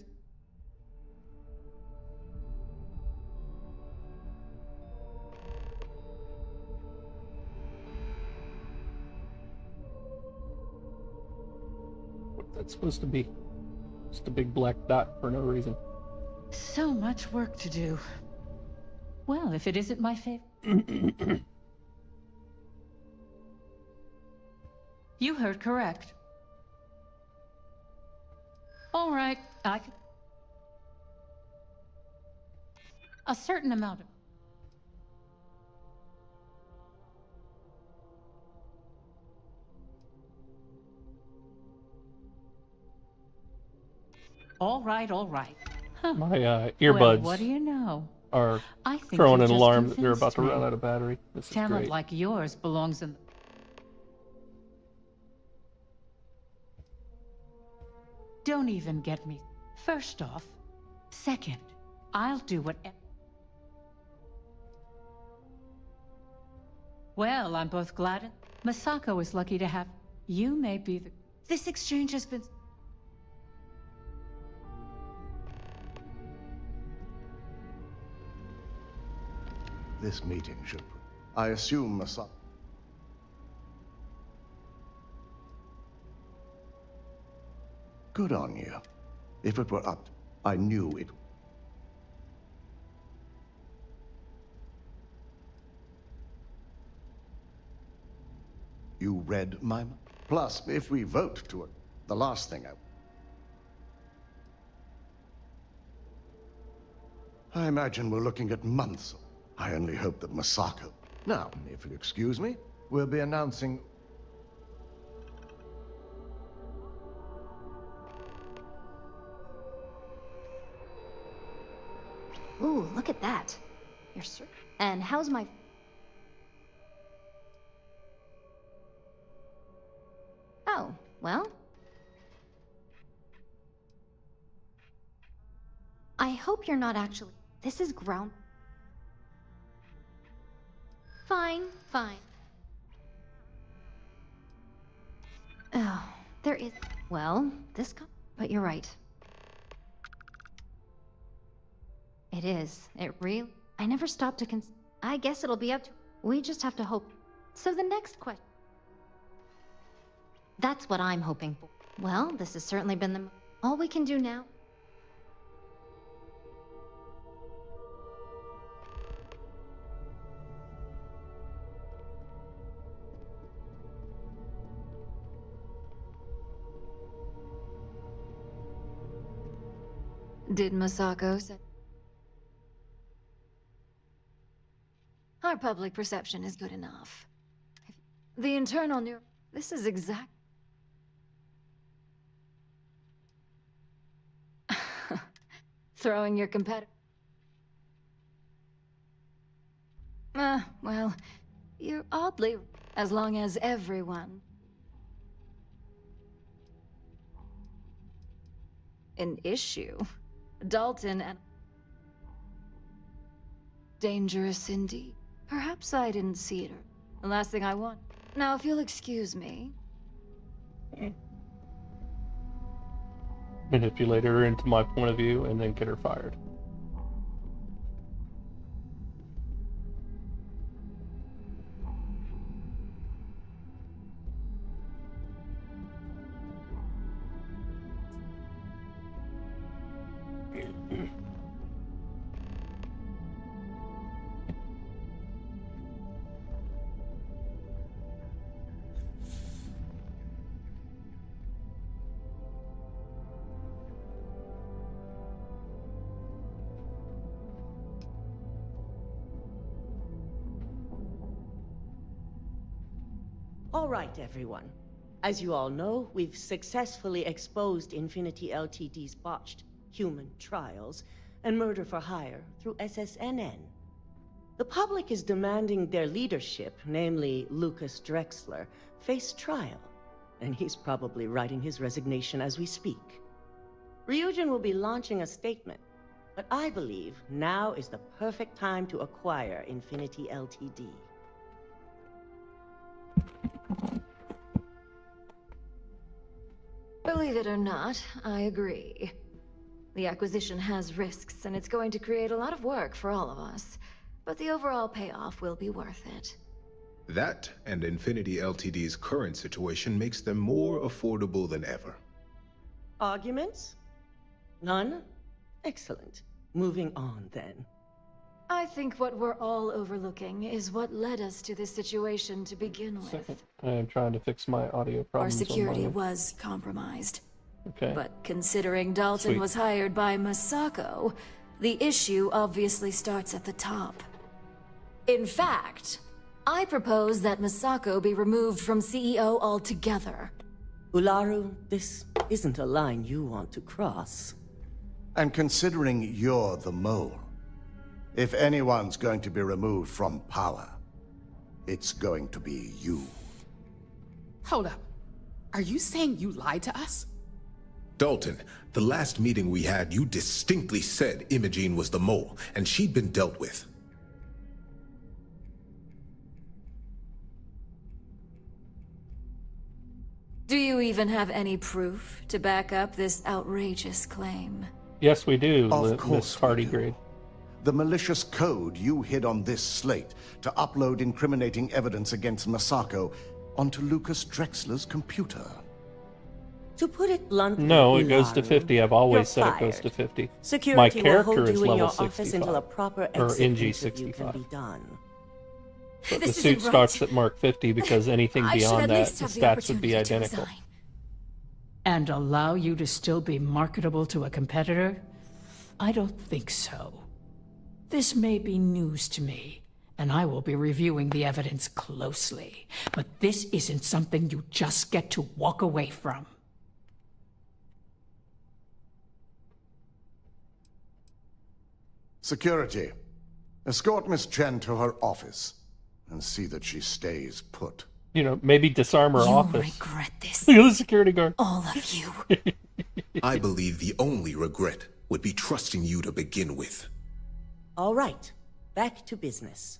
What's that supposed to be? Just a big black dot for no reason. So much work to do. Well, if it isn't my favorite... You heard correct. All right, I can... A certain amount of... All right, all right. Huh. My Well, earbuds what do you know? are I think throwing you an just alarm that they're about convinced to run me. out of battery. This is Talent great. like yours belongs in. Don't even get me. First off. Second, I'll do whatever. Well, I'm both glad and Masako is lucky to have. You may be the. This exchange has been. This meeting should... I assume Masako... Good on you. If it were up, I knew it... You read my... Plus, if we vote to it, the last thing I imagine we're looking at months. I only hope that Masako... Now, if you'll excuse me, we'll be announcing... Ooh, look at that. You're certain. And how's my... Oh, well... I hope you're not actually... This is ground... Fine, fine. Oh, there is... Well, this... But you're right. It is. It really... I never stopped to I guess it'll be up to... We just have to hope. So the next question... That's what I'm hoping for. Well, this has certainly been the... All we can do now... Did Masako say? Our public perception is good enough. The internal This is exact... Throwing your competitor... well, you're oddly... As long as everyone... An issue? Dalton and... Dangerous indeed. Perhaps I didn't see it. The last thing I want. Now, if you'll excuse me... Manipulate her into my point of view and then get her fired. All right, everyone. As you all know, we've successfully exposed Infinity Ltd's botched human trials and murder for hire through SSNN. The public is demanding their leadership, namely Lucas Drexler, face trial, and he's probably writing his resignation as we speak. Ryujin will be launching a statement, but I believe now is the perfect time to acquire Infinity Ltd. Believe it or not, I agree. The acquisition has risks, and it's going to create a lot of work for all of us. But the overall payoff will be worth it. That and Infinity Ltd's current situation makes them more affordable than ever. Arguments? None? Excellent. Moving on, then. I think what we're all overlooking is what led us to this situation to begin with. Second, I am trying to fix my audio Our problems. security on my... was compromised. Okay. But considering Dalton Sweet. was hired by Masako, the issue obviously starts at the top. In fact, I propose that Masako be removed from CEO altogether. Ularu, this isn't a line you want to cross. And considering you're the mole, if anyone's going to be removed from power, it's going to be you. Hold up. Are you saying you lied to us? Dalton, the last meeting we had, you distinctly said Imogene was the mole, and she'd been dealt with. Do you even have any proof to back up this outrageous claim? Yes, we do, Of course Miss Tardigrade. The malicious code you hid on this slate to upload incriminating evidence against Masako onto Lucas Drexler's computer. To put it bluntly, No, it goes to Ilaru, 50. I've always you're said it goes fired. to 50. Security My will character hold is you in level your 65. office until a proper Or exit NG interview 65. can be done. But the This suit isn't starts right. at Mark 50 because anything I should beyond at that, least the have the stats would be opportunity to identical. resign. And allow you to still be marketable to a competitor? I don't think so. This may be news to me, and I will be reviewing the evidence closely. But this isn't something you just get to walk away from. Security, escort Miss Chen to her office and see that she stays put. You know, maybe disarm her You'll office. regret this. Look at the security guard. All of you. I believe the only regret would be trusting you to begin with. All right, back to business.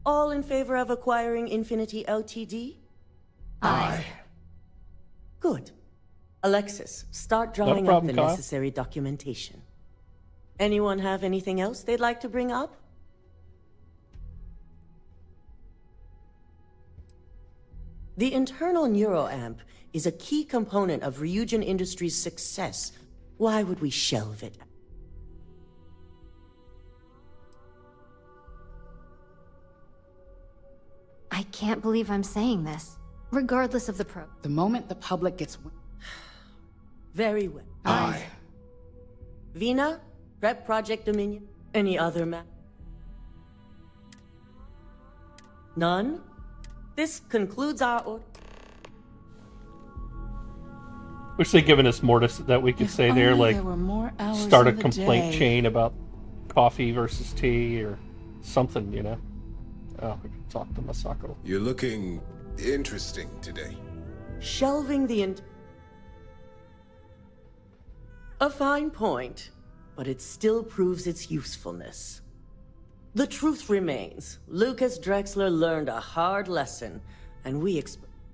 All in favor of acquiring Infinity Ltd? Aye. Good. Alexis, start drawing problem, up the Kyle. necessary documentation. Anyone have anything else they'd like to bring up? The internal neuroamp is a key component of Ryujin Industries' success. Why would we shelve it? I can't believe I'm saying this. Regardless of the The moment the public gets... Very well. Aye. Vina, prep Project Dominion. Any other map? None? This concludes our order. Wish they'd given us more that we could say there, only like there were more hours start a in the complaint day. chain about coffee versus tea or something, you know? Oh, we could talk to Masako. You're looking interesting today. Shelving the A fine point, but it still proves its usefulness. The truth remains, Lucas Drexler learned a hard lesson, and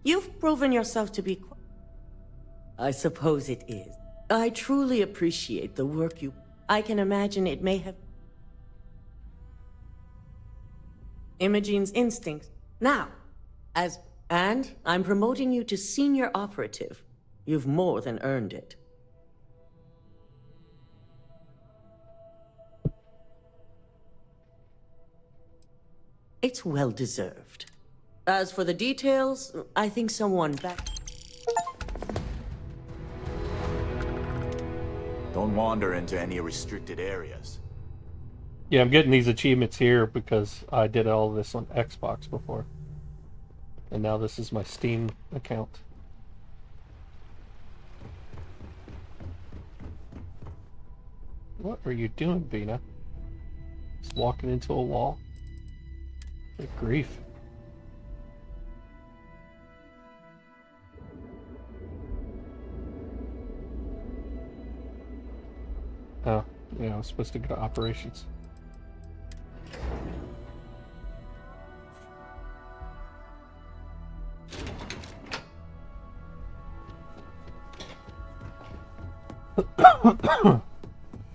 You've proven yourself to be I suppose it is. I truly appreciate the work you... I can imagine it may have... Imogene's instincts. Now, And I'm promoting you to senior operative. You've more than earned it. It's well deserved. As for the details, I think someone back... Don't wander into any restricted areas. Yeah, I'm getting these achievements here because I did all this on Xbox before. And now this is my Steam account. What are you doing, Vina? Just walking into a wall? Good grief. Oh, yeah, I was supposed to go to operations.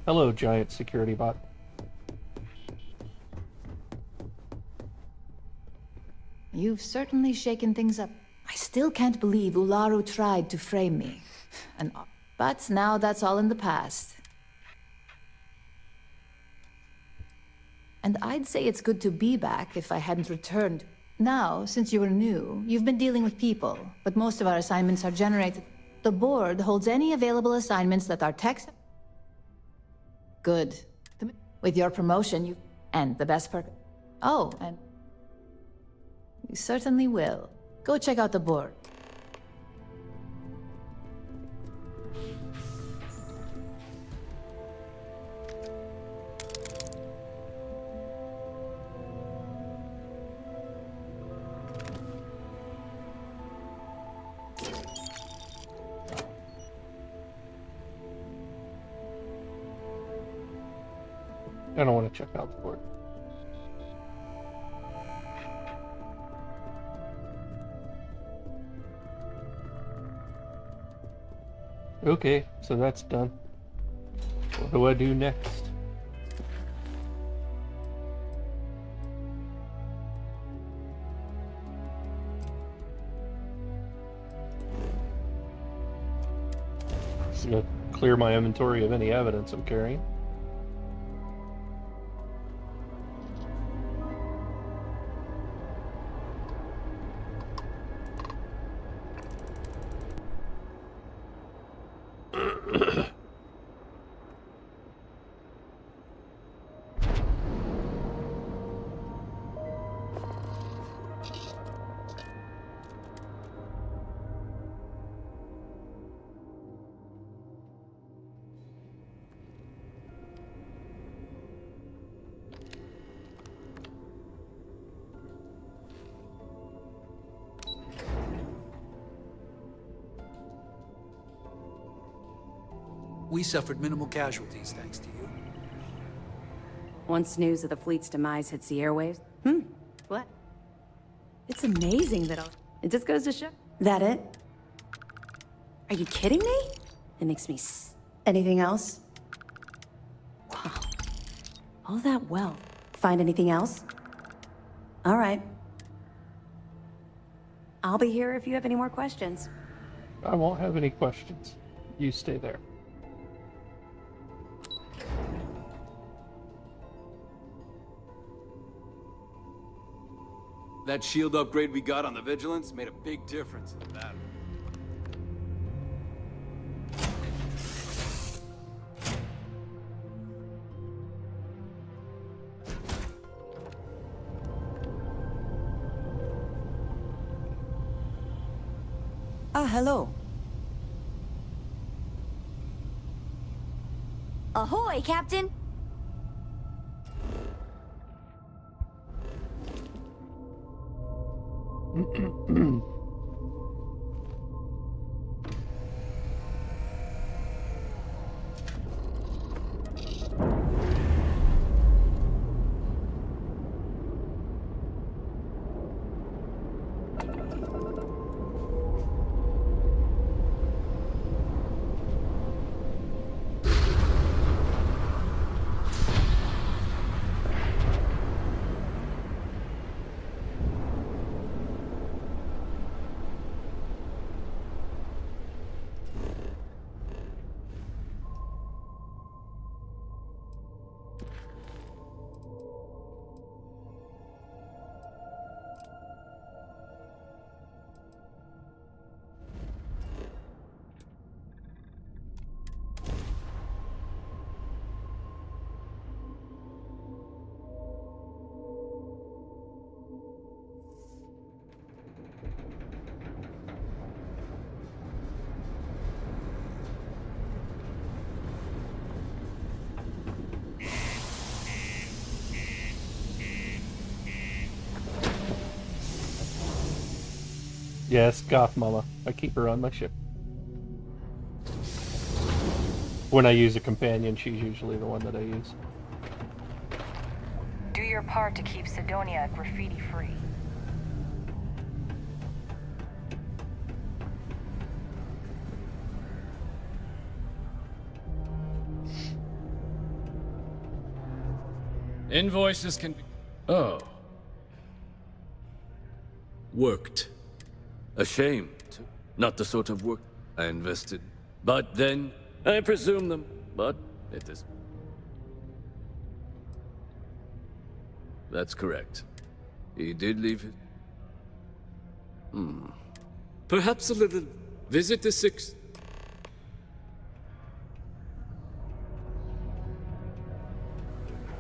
Hello, giant security bot. You've certainly shaken things up. I still can't believe Ularu tried to frame me. But now that's all in the past. And I'd say it's good to be back if I hadn't returned. Now, since you were new, you've been dealing with people, but most of our assignments are generated. The board holds any available assignments that are text. Good. With your promotion, you... And the best part... Oh, and... You certainly will. Go check out the board. I don't want to check out the port. Okay, so that's done. What do I do next? Just gonna clear my inventory of any evidence I'm carrying. We suffered minimal casualties thanks to you. Once news of the fleet's demise hits the airwaves... What? It's amazing that It just goes to show... That it? Are you kidding me? It makes me Anything else? Wow. All that wealth. Find anything else? All right. I'll be here if you have any more questions. I won't have any questions. You stay there. That shield upgrade we got on the Vigilance made a big difference in the battle. Hello. Ahoy, Captain! Yes, Goth Mama. I keep her on my ship. When I use a companion, she's usually the one that I use. Do your part to keep Sidonia graffiti-free. Invoices can be... Oh. Worked. A shame. Not the sort of work I invested. But then, I presume them. But it is... That's correct. He did leave it. Perhaps a little visit to six...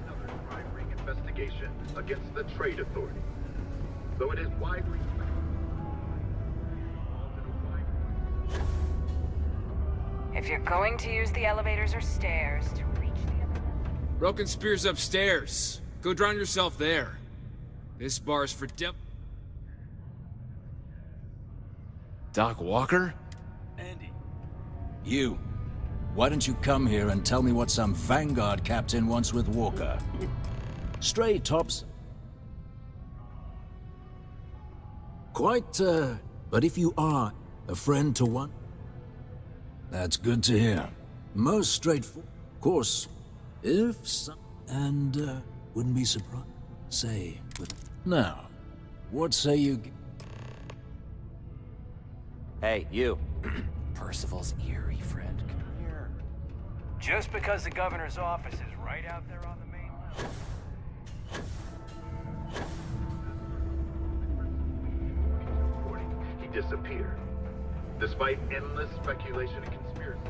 Another crime ring investigation against the Trade Authority. Though it is widely... If you're going to use the elevators or stairs to reach the other level... Broken Spear's upstairs. Go drown yourself there. This bar's for Doc Walker? Andy. You. Why don't you come here and tell me what some Vanguard captain wants with Walker? Stray tops. Quite, but if you are a friend to one, that's good to hear. Most straightforward. Of course, if some... And, wouldn't be surprised. Say, but now, what say you... Hey, you. Percival's eerie friend. Come here. Just because the governor's office is right out there on the main level. He disappeared, despite endless speculation and conspiracy.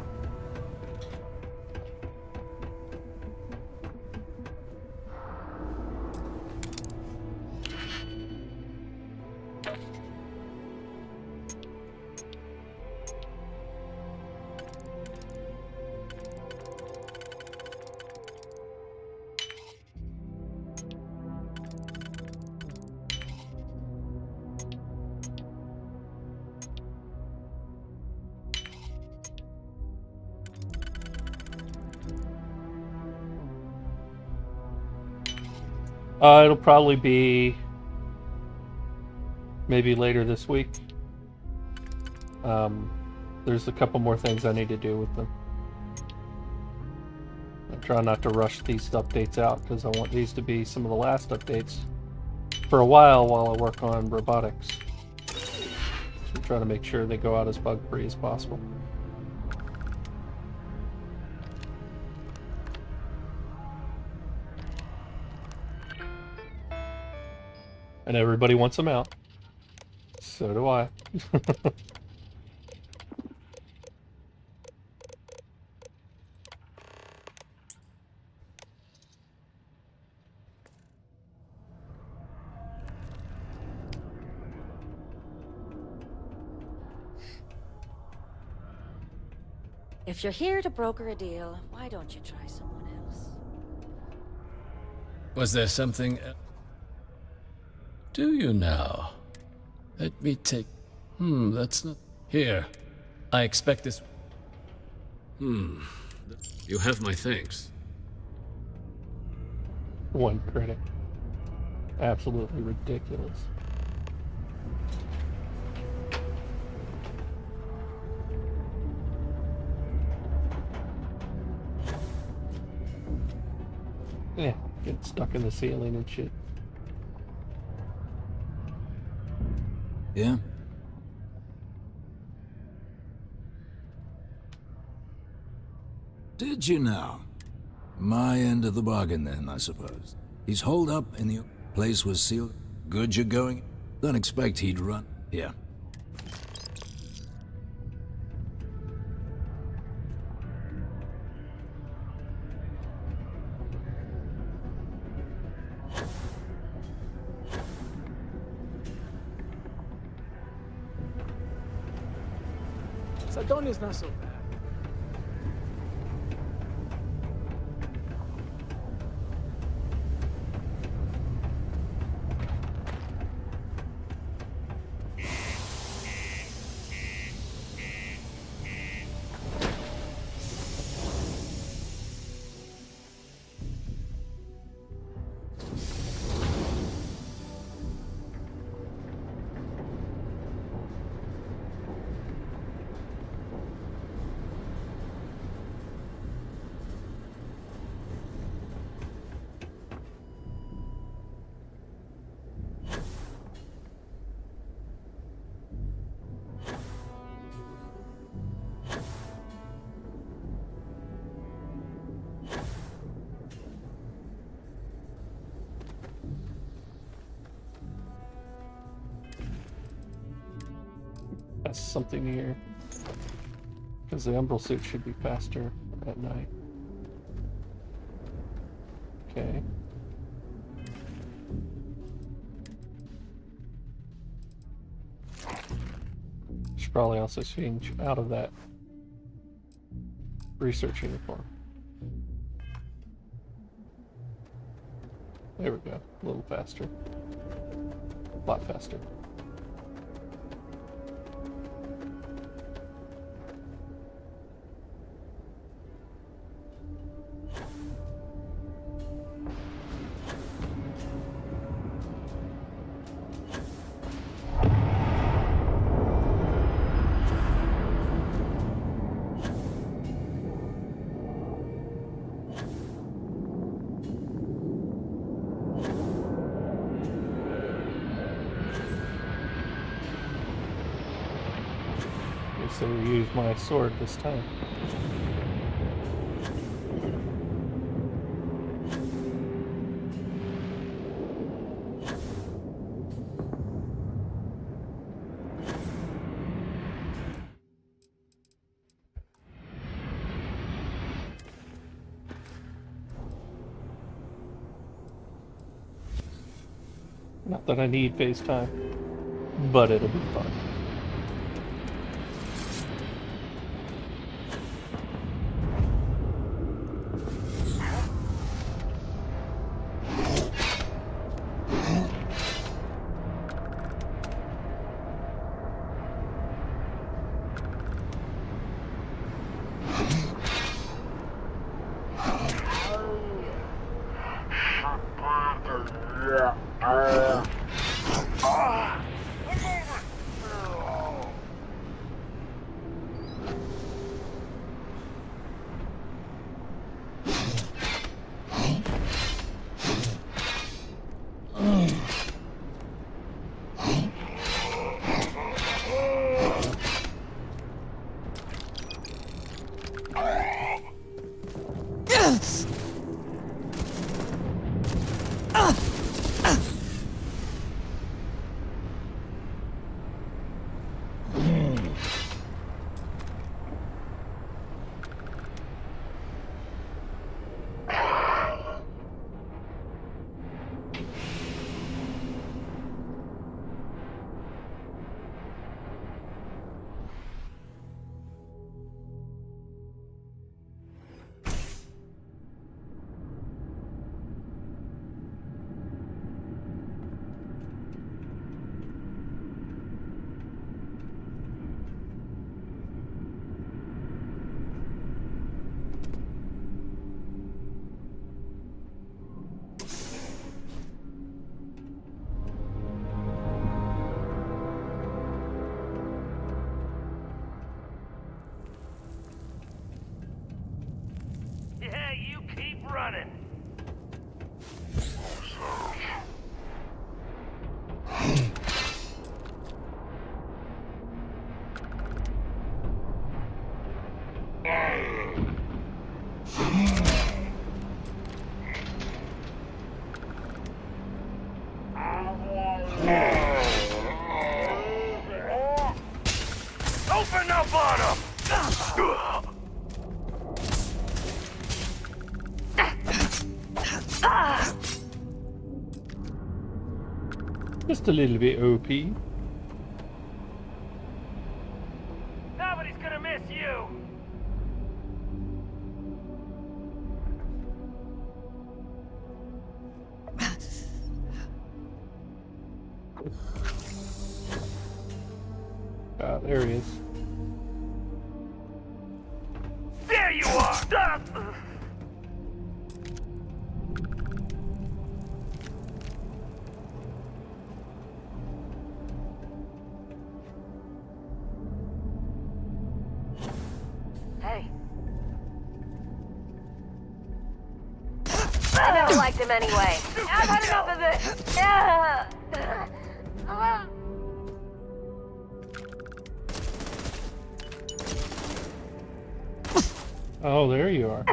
It'll probably be maybe later this week. There's a couple more things I need to do with them. I'm trying not to rush these updates out because I want these to be some of the last updates for a while I work on robotics. So I'm trying to make sure they go out as bug-free as possible. And everybody wants them out. So do I. If you're here to broker a deal, why don't you try someone else? Was there something else? Do you now? Let me take... that's not... Here. I expect this... You have my thanks. 1 credit. Absolutely ridiculous. Yeah, get stuck in the ceiling and shit. Yeah? Did you now? My end of the bargain then, I suppose. He's holed up in the place was sealed. Good you're going? Don't expect he'd run. Yeah. Sadonia's not so bad. That's something here. Because the umbral suit should be faster at night. Okay. Should probably also change out of that research uniform. There we go. A little faster. A lot faster. So use my sword this time. Not that I need FaceTime, but it'll be fun. Open up on him! Just a little bit OP. Nobody's gonna miss you! Ah, there he is. There you are! Hey. I never liked him anyway. I've had enough of it. Oh, there you are.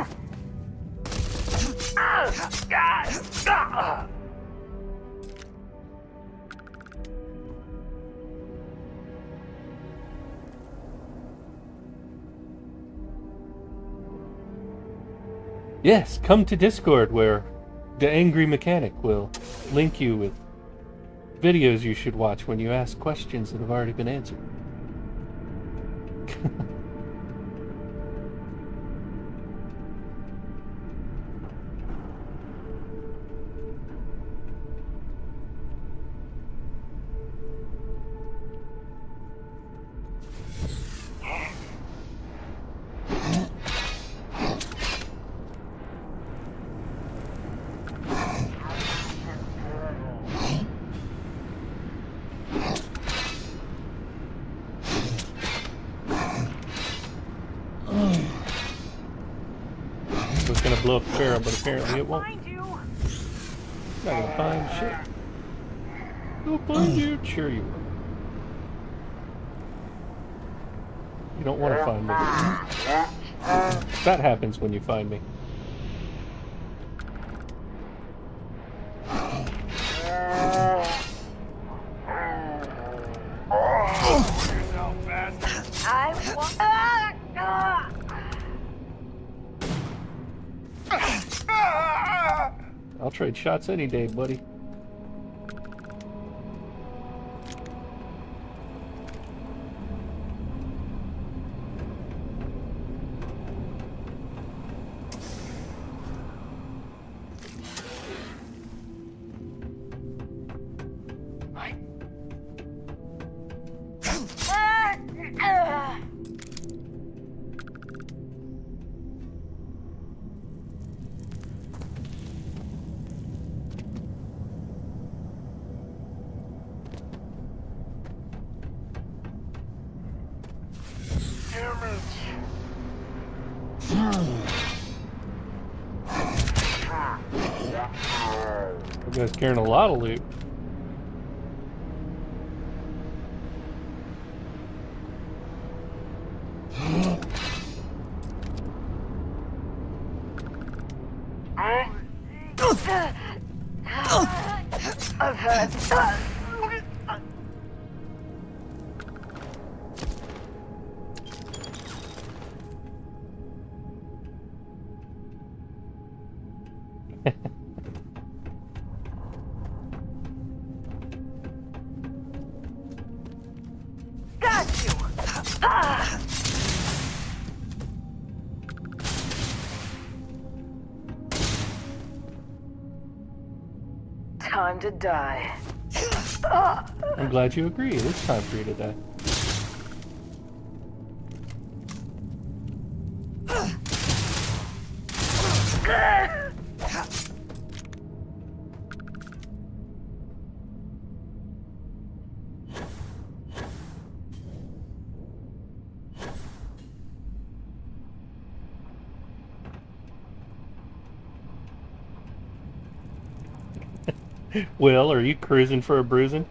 Yes, come to Discord where the Angry Mechanic will link you with videos you should watch when you ask questions that have already been answered. It was gonna blow up the barrel, but apparently it won't. Not gonna find shit. We'll find you. Sure you will. You don't want to find me. That happens when you find me. I'll trade shots any day, buddy. You guys carrying a lot of loot. Time to die. I'm glad you agree. It is time for you to die. Will, are you cruising for a bruising?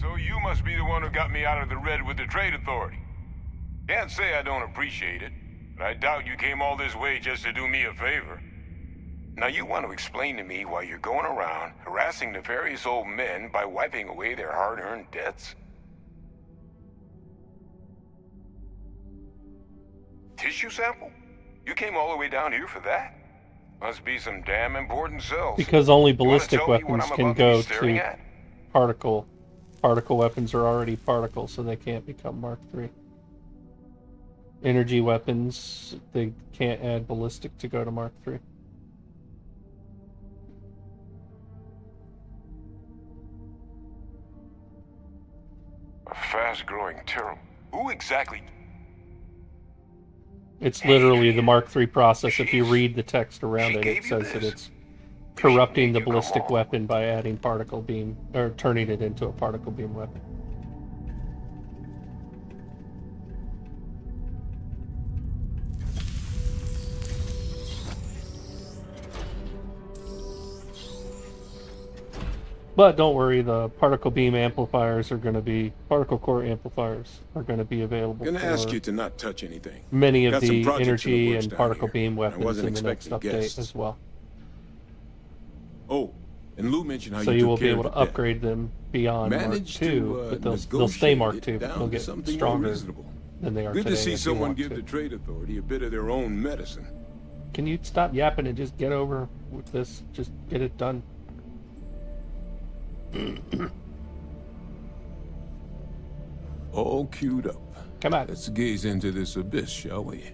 So you must be the one who got me out of the red with the Trade Authority. Can't say I don't appreciate it, but I doubt you came all this way just to do me a favor. Now you want to explain to me why you're going around harassing nefarious old men by wiping away their hard-earned debts? Tissue sample? You came all the way down here for that? Must be some damn important cells. Because only ballistic You wanna tell me weapons what I'm can about go be staring to at? particle. Particle weapons are already particles, so they can't become Mark III. Energy weapons, they can't add ballistic to go to Mark III. A fast-growing terror. Who exactly? It's literally the Mark III process. If you read the text around it, it says that it's corrupting the ballistic weapon by adding particle beam, or turning it into a particle beam weapon. But don't worry, the particle beam amplifiers are going to be, particle core amplifiers are going to be available. Gonna for ask you to not touch anything. many of Got some the projects in the energy works and down particle here. beam I weapons wasn't in the next expecting update guests. as well. Oh, And Lou mentioned how So you you took will be care able of to the debt. upgrade them beyond Managed Mark II, to, but they'll stay Mark II. negotiate it They'll down get to something more stronger reasonable. than they are Good today. to see if you someone want give to. the trade authority a bit of their own medicine. Can you stop yapping and just get over with this? Just get it done. All queued up. Come on. Let's gaze into this abyss, shall we?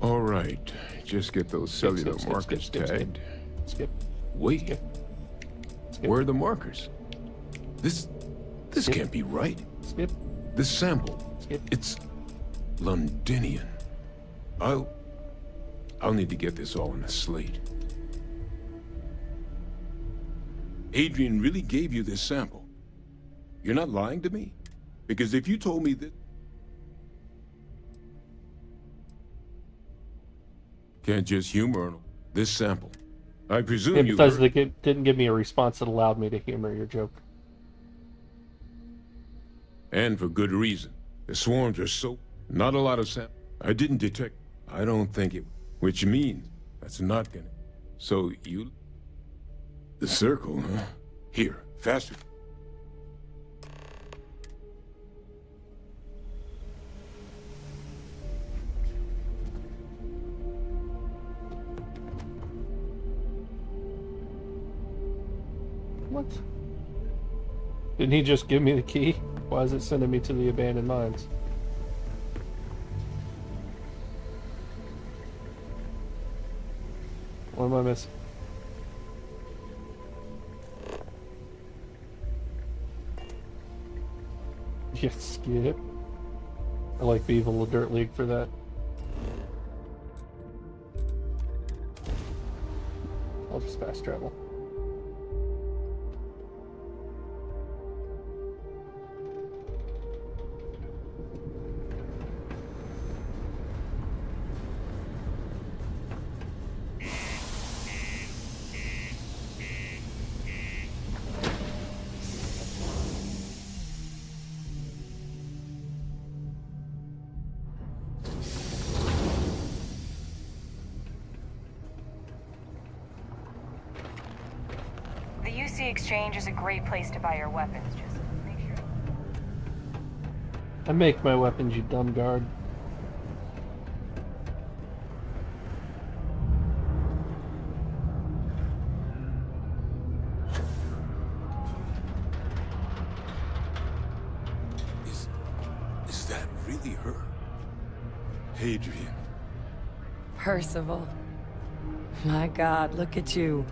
All right. Just get those cellular markers tagged. Skip. Wait. Where are the markers? This can't be right. Skip. This sample. Skip. It's Londinian. I'll need to get this all on a slate. Adrian really gave you this sample. You're not lying to me? Because if you told me that... Can't just humor this sample. I presume Yeah, you because heard... they didn't give me a response that allowed me to humor your joke. And for good reason. The swarms are so... Not a lot of sample. I didn't detect... I don't think it... Which means that's not gonna... So you... The circle, huh? Here, faster. What? Didn't he just give me the key? Why is it sending me to the abandoned mines? What am I missing? Yes, skip. I like Beevil Dirt League for that. I'll just fast travel. The UC Exchange is a great place to buy your weapons. Just make sure. I make my weapons, you dumb guard. Is that really her? Adrian. Percival. My God, look at you.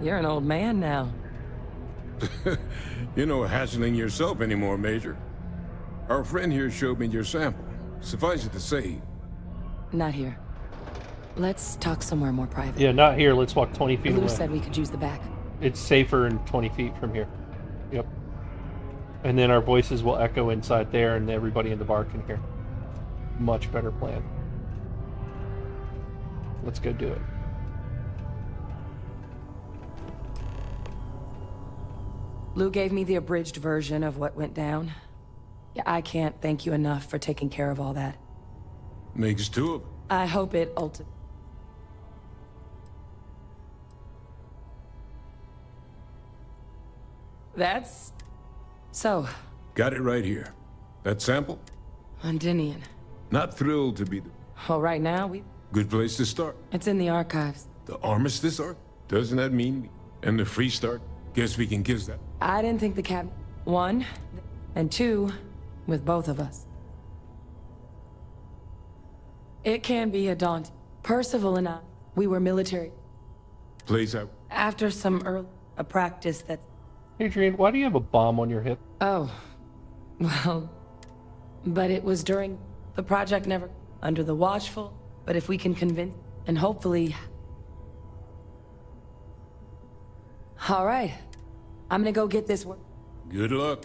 You're an old man now. You're no hassling yourself anymore, Major. Our friend here showed me your sample. Suffice it to say... Not here. Let's talk somewhere more private. Yeah, not here. Let's walk 20 feet Lou away. said we could use the back. It's safer in 20 feet from here. Yep. And then our voices will echo inside there and everybody in the bar can hear. Much better plan. Let's go do it. Lou gave me the abridged version of what went down. Yeah, I can't thank you enough for taking care of all that. Makes two of them. I hope it ultimately... That's... So... Got it right here. That sample? Londinian. Not thrilled to be the... Well, right now, Good place to start. It's in the archives. The armistice art? Doesn't that mean... And the free start? Guess we can kiss that. I didn't think the cab... One, and two, with both of us. It can be a daunt. Percival and I, we were military. Plays out. After some a practice that... Adrian, why do you have a bomb on your hip? Oh. Well... But it was during... The project never... Under the watchful... But if we can convince... And hopefully... All right. I'm gonna go get this work. Good luck.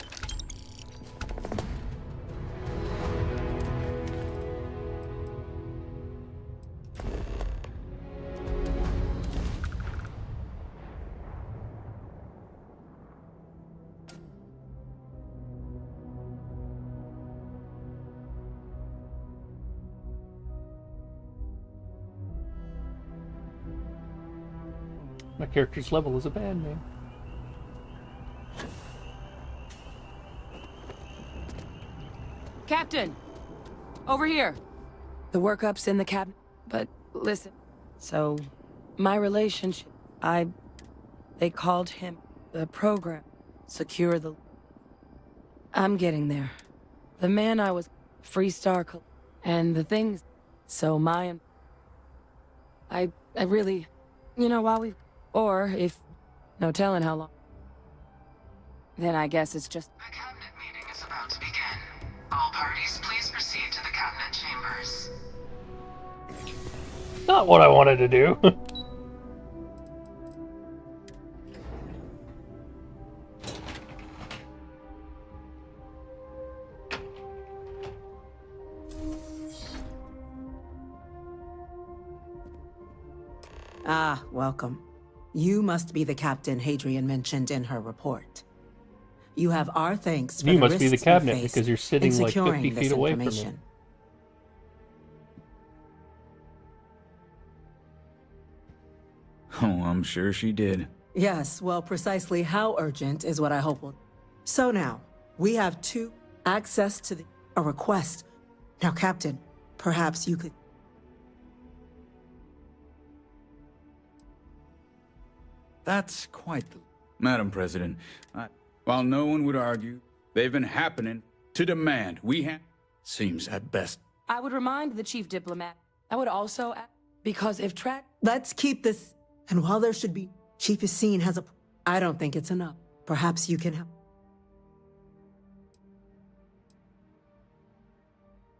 My character's level is a band name. Captain! Over here. The workup's in the cabinet. But listen, so my relationship, they called him the program. Secure the... I'm getting there. The man I was, Freestar, and the things. So I really, while we, or if, no telling how long. Then I guess it's just... The cabinet meeting is about to begin. All parties, please proceed to the cabinet chambers. Not what I wanted to do. Ah, welcome. You must be the captain Hadrian mentioned in her report. You have our thanks for You the must be the risks you cabinet faced because you're sitting in like securing 50 this feet away from me. information. Oh, I'm sure she did. Yes, well, precisely how urgent is what I hope will... So now, we have access to a request. Now, Captain, perhaps you could... That's quite the... Madam President, while no one would argue, they've been happening to demand we have... Seems at best. I would remind the chief diplomat. I would also, because if Let's keep this... And while there should be... Chief is seen has a... I don't think it's enough. Perhaps you can help.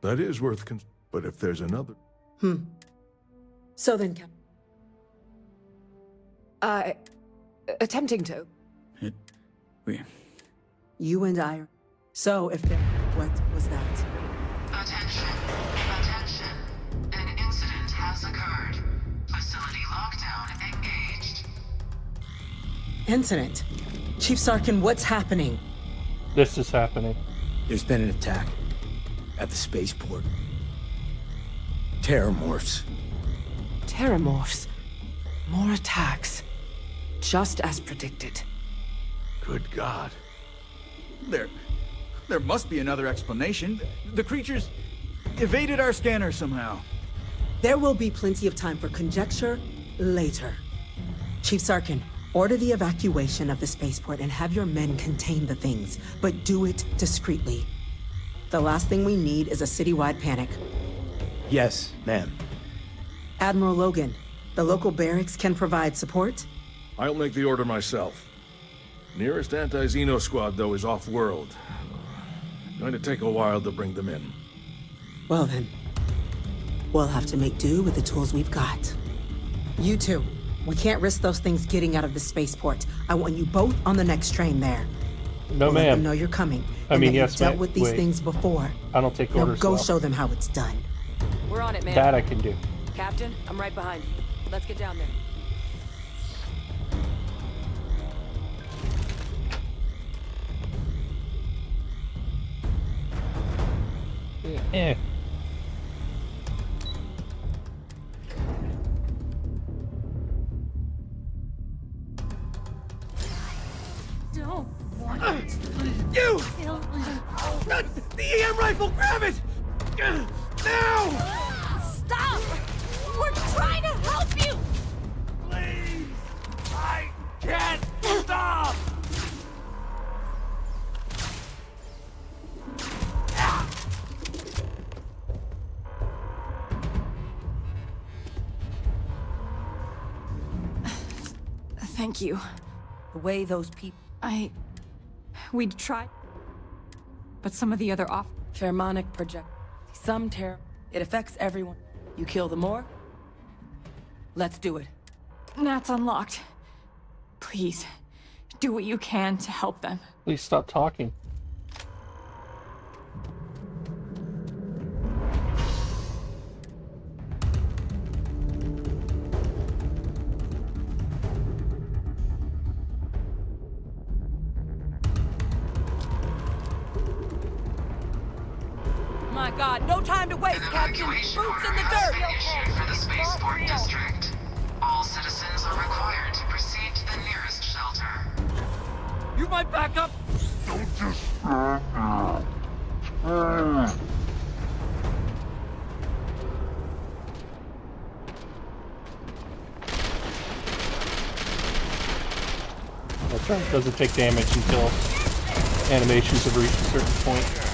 That is worth but if there's another... So then, Captain... Attempting to. You and I are... So if there... What was that? Attention. Attention. An incident has occurred. Facility lockdown engaged. Incident? Chief Sarkin, what's happening? This is happening. There's been an attack at the spaceport. Terramorphs. Terramorphs. More attacks. Just as predicted. Good God. There must be another explanation. The creatures evaded our scanner somehow. There will be plenty of time for conjecture later. Chief Sarkin, order the evacuation of the spaceport and have your men contain the things, but do it discreetly. The last thing we need is a citywide panic. Yes, ma'am. Admiral Logan, the local barracks can provide support? I'll make the order myself. Nearest anti-Xeno squad, though, is off-world. Going to take a while to bring them in. Well then, we'll have to make do with the tools we've got. You two, we can't risk those things getting out of the spaceport. I want you both on the next train there. No, Let ma'am. them know you're coming. I mean, and that yes, you've dealt ma'am. with these Wait. things before. I don't take Now orders. go well. show them how it's done. We're on it, man. That I can do. Captain, I'm right behind you. Let's get down there. Eh. Don't want it. You! The EM rifle! Grab it! Now! Stop! We're trying to help you! Please! I can't stop! Thank you. The way those people... We'd tried. But some of the other Pheromonic project. Some terror. It affects everyone. You kill the more? Let's do it. Nat's unlocked. Please, do what you can to help them. Please stop talking. My God, no time to waste, Captain! Boots in the dirt! Issued for the spaceport district. All citizens are required to proceed to the nearest shelter. You might back up! Don't just stand there. It doesn't take damage until animations have reached a certain point.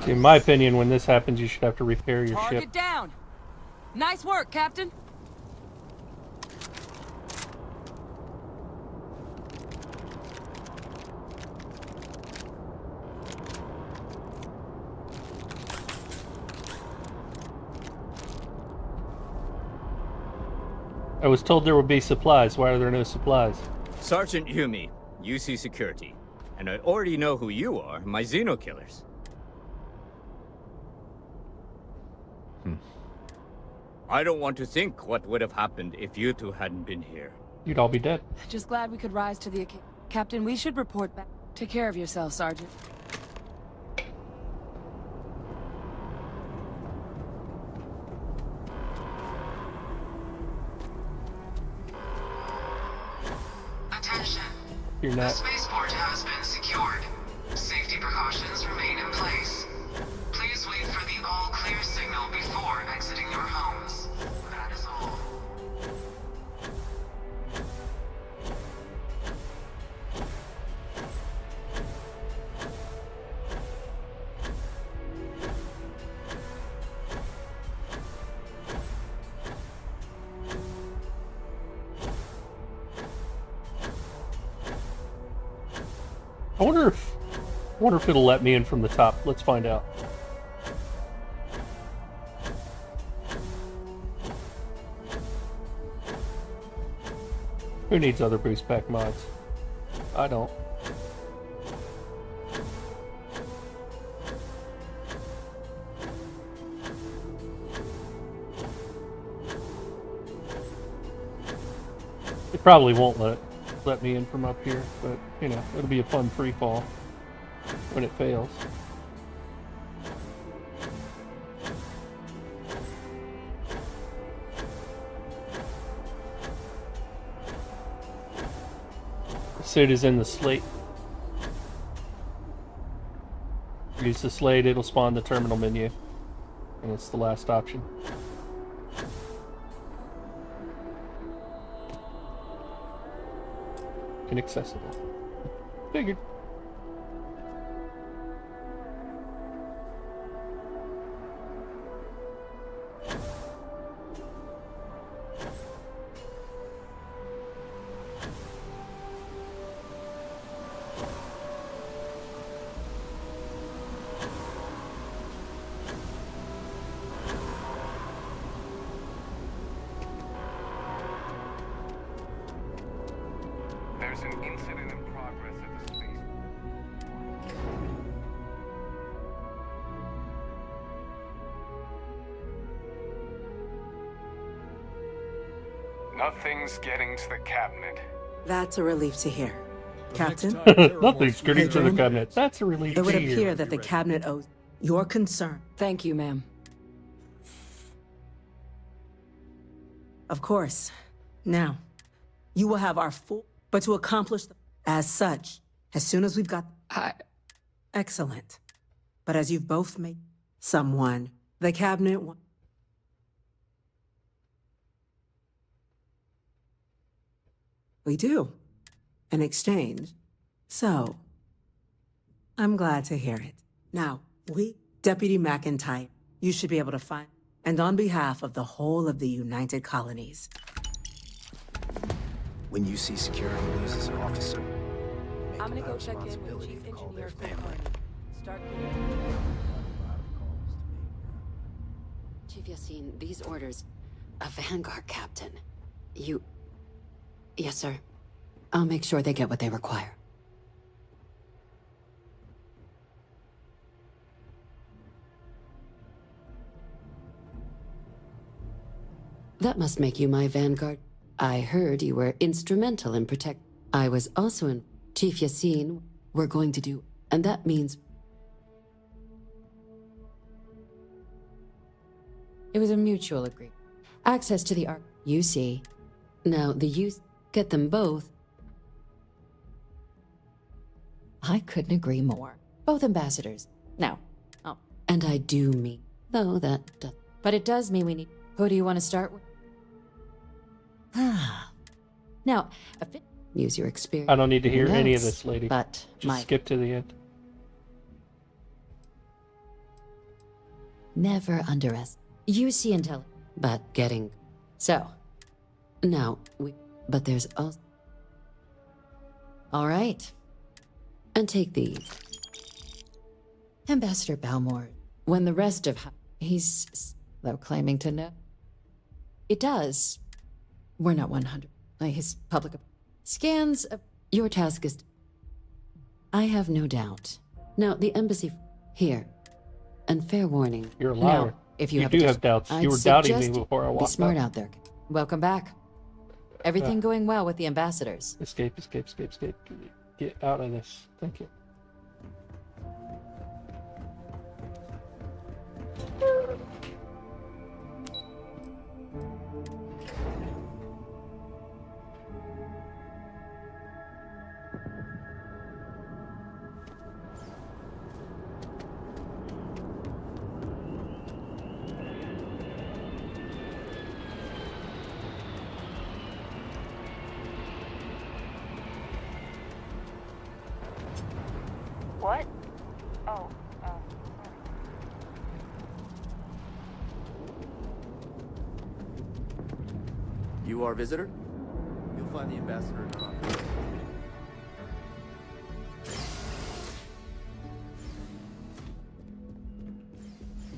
In my opinion, when this happens, you should have to repair your Target ship. down. Nice work, Captain. I was told there would be supplies. Why are there no supplies? Sergeant Yumi, UC Security. And I already know who you are, my Xeno killers. I don't want to think what would have happened if you two hadn't been here. You'd all be dead. Just glad we could rise to the occasion. Captain, we should report back. Take care of yourself, Sergeant. Attention. You're The not. spaceport has been secured. Safety precautions remain in place. Please wait for the all-clear signal before exiting your homes. That is all. I wonder if it'll let me in from the top. Let's find out. Who needs other boost pack mods? I don't. It probably won't let me in from up here, but you know, it'll be a fun free fall when it fails. The suit is in the slate. Use the slate, it'll spawn the terminal menu, and it's the last option. Inaccessible. Figured. There's an incident in progress at the space. Nothing's getting to the cabinet. That's a relief to hear. Captain? Nothing's getting to the cabinet. That's a relief to It would hear. appear that the cabinet owes your concern. Thank you, ma'am. Of course. Now, you will have our full... But to accomplish as such, as soon as we've got... Excellent. But as you've both made someone, the cabinet... We do. In exchange. So, I'm glad to hear it. Now, Deputy McIntyre, you should be able to find... And on behalf of the whole of the United Colonies... When UC Security loses an officer, I'm gonna go check in with the chief engineer for the Start. Chief Yassine, these orders... A Vanguard captain. You... Yes, sir. I'll make sure they get what they require. That must make you my Vanguard. I heard you were instrumental in protect... I was also in... Chief Yassine, we're going to do... And that means... It was a mutual agreement. Access to the arc... You see. Now, the use... Get them both. I couldn't agree more. Both ambassadors. Now. Oh. And I do mean... Though that does... But it does mean we need... Who do you want to start with? Now, use your experience. I don't need to hear any of this, lady. But just skip to the end. Never underestimate. You see intelligence, but getting... So, now, but there's also... All right. And take these. Ambassador Balmore, when the rest of... He's... though claiming to know. It does. We're not 100. His public... Scans... Your task is... I have no doubt. Now, the embassy... Here. And fair warning. You're a liar. Now, if you have do have doubts. You were doubting me before I walked Be smart up. out there. Welcome back. Everything going well with the ambassadors. Escape, escape, escape, escape. Get out of this. Thank you. What? Oh, You our visitor? You'll find the ambassador in her office.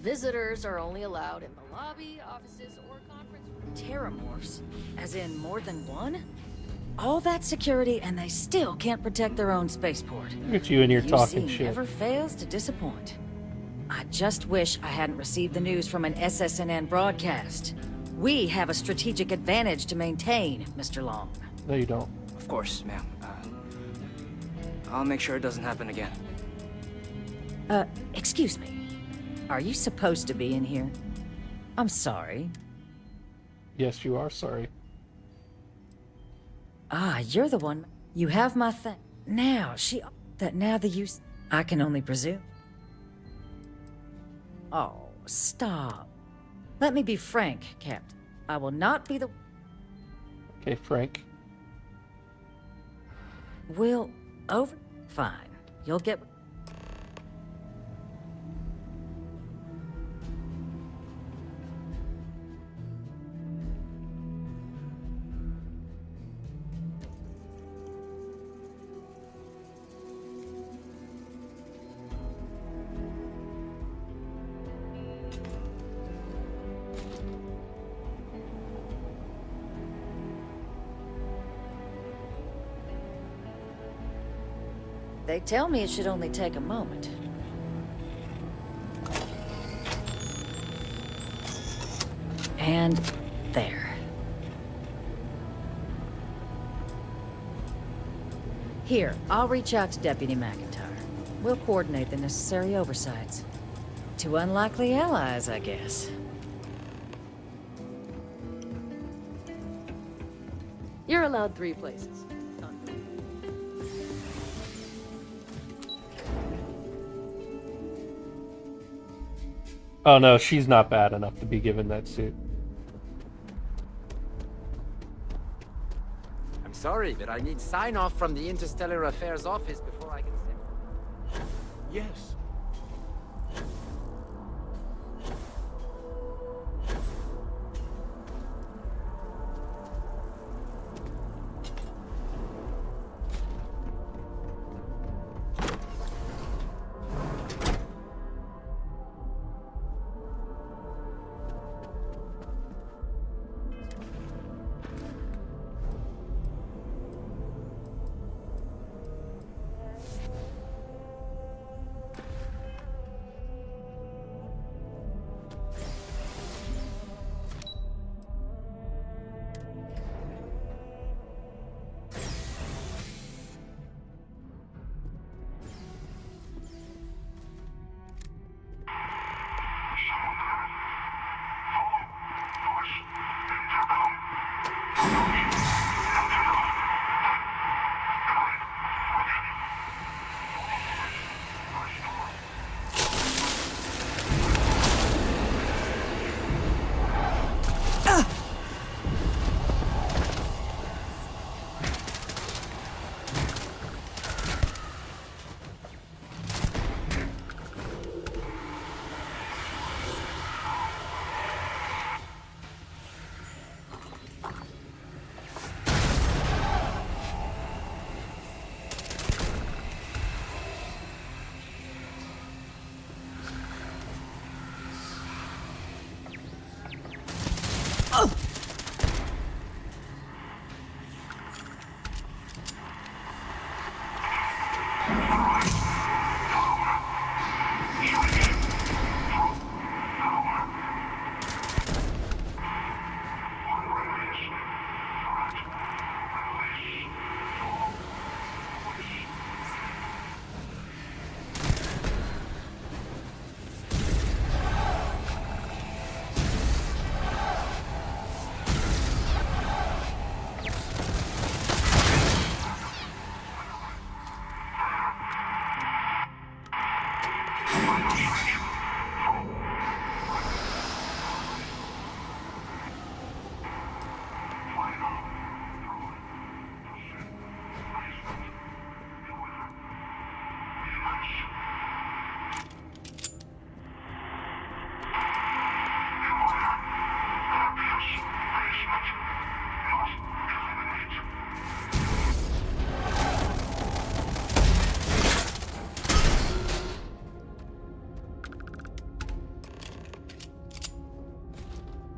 Visitors are only allowed in the lobby, offices, or conference rooms. Terramorphs? As in more than one? All that security and they still can't protect their own spaceport. Look at you in here talking UC shit. never fails to disappoint. I just wish I hadn't received the news from an SSNN broadcast. We have a strategic advantage to maintain, Mr. Long. No, you don't. Of course, ma'am. I'll make sure it doesn't happen again. Excuse me. Are you supposed to be in here? I'm sorry. Yes, you are sorry. Ah, you're the one. You have my thing. Now, now the use... I can only presume. Oh, stop. Let me be frank, Captain. I will not be the... Okay, Frank. We'll over... Fine. You'll get... They tell me it should only take a moment. And there. Here, I'll reach out to Deputy McIntyre. We'll coordinate the necessary oversights. Two unlikely allies, I guess. You're allowed 3 places. Oh no, she's not bad enough to be given that suit. I'm sorry, but I need sign-off from the Interstellar Affairs office before I can say... Yes.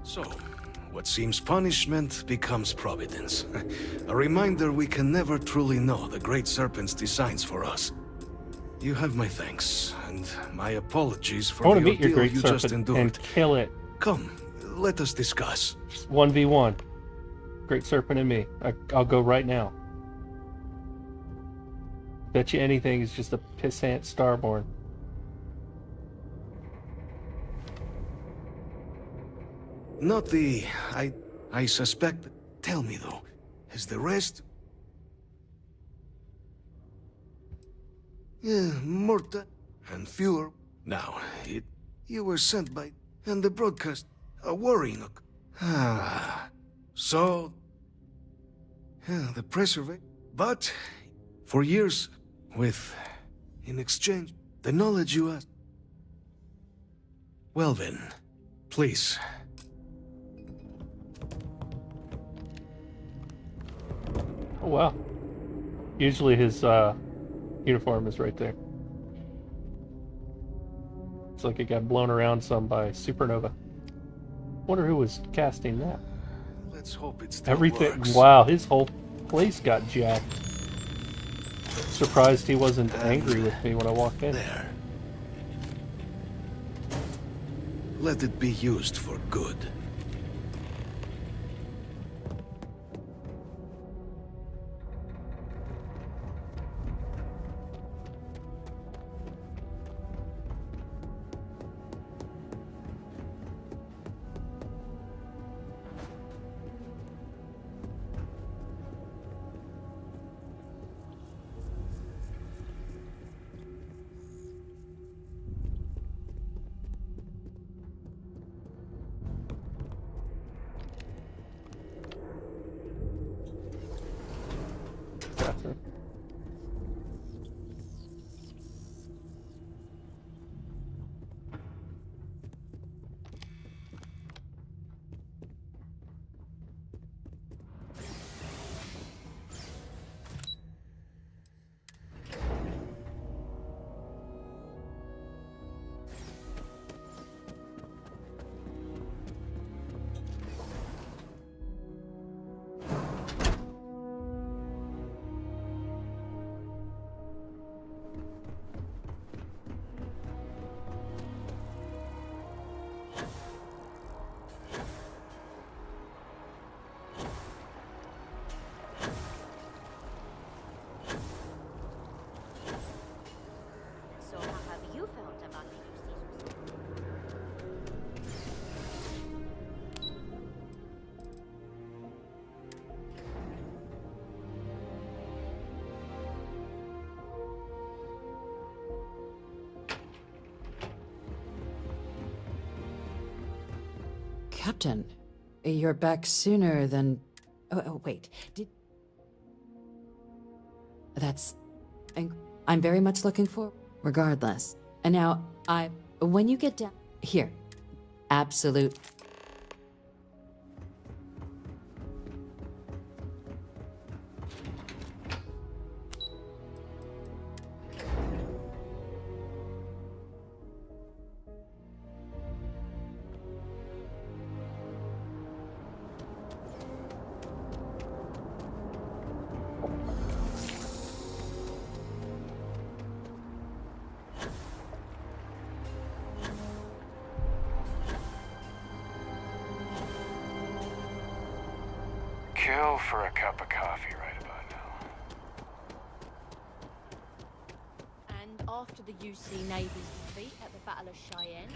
So, what seems punishment becomes providence. A reminder we can never truly know the Great Serpent's designs for us. You have my thanks, and my apologies for I want the to meet your ordeal Great you just Serpent endured. and kill it. Come, let us discuss. 1v1. Great Serpent and me. I'll go right now. Bet you anything is just a pissant starborn. Not the... I suspect... Tell me though, is the rest... Yeah, more and fewer. Now, you were sent by... And the broadcast... A worrying... So... Yeah, the preservate... But... For years, with... In exchange, the knowledge you asked... Well then, please... Oh wow. Usually his uniform is right there. It's like it got blown around some by supernova. Wonder who was casting that. Let's hope it still Everything. works. Wow, his whole place got jacked. Surprised he wasn't angry with me when I walked in. There. Let it be used for good. Bathroom. So how have you felt about the new Caesar's? Captain, you're back sooner than... Oh, wait. That's... I'm very much looking for... Regardless. And now, when you get down... Here. Absolute... kill for a cup of coffee right about now. And after the UC Navy's defeat at the Battle of Cheyenne,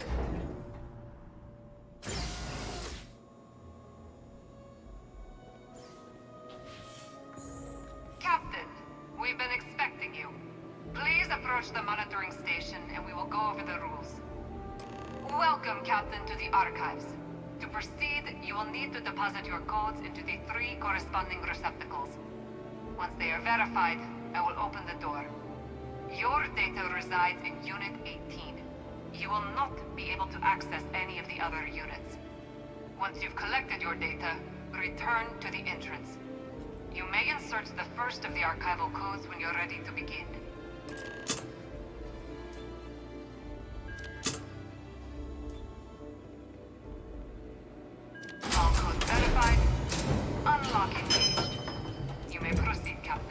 Captain, we've been expecting you. Please approach the monitoring station and we will go over the rules. Welcome, Captain, to the archives. To proceed, you will need to deposit your codes into the 3 corresponding receptacles. Once they are verified, I will open the door. Your data resides in Unit 18. You will not be able to access any of the other units. Once you've collected your data, return to the entrance. You may insert the first of the archival codes when you're ready to begin. All codes verified. Unlock engaged. You may proceed, Captain.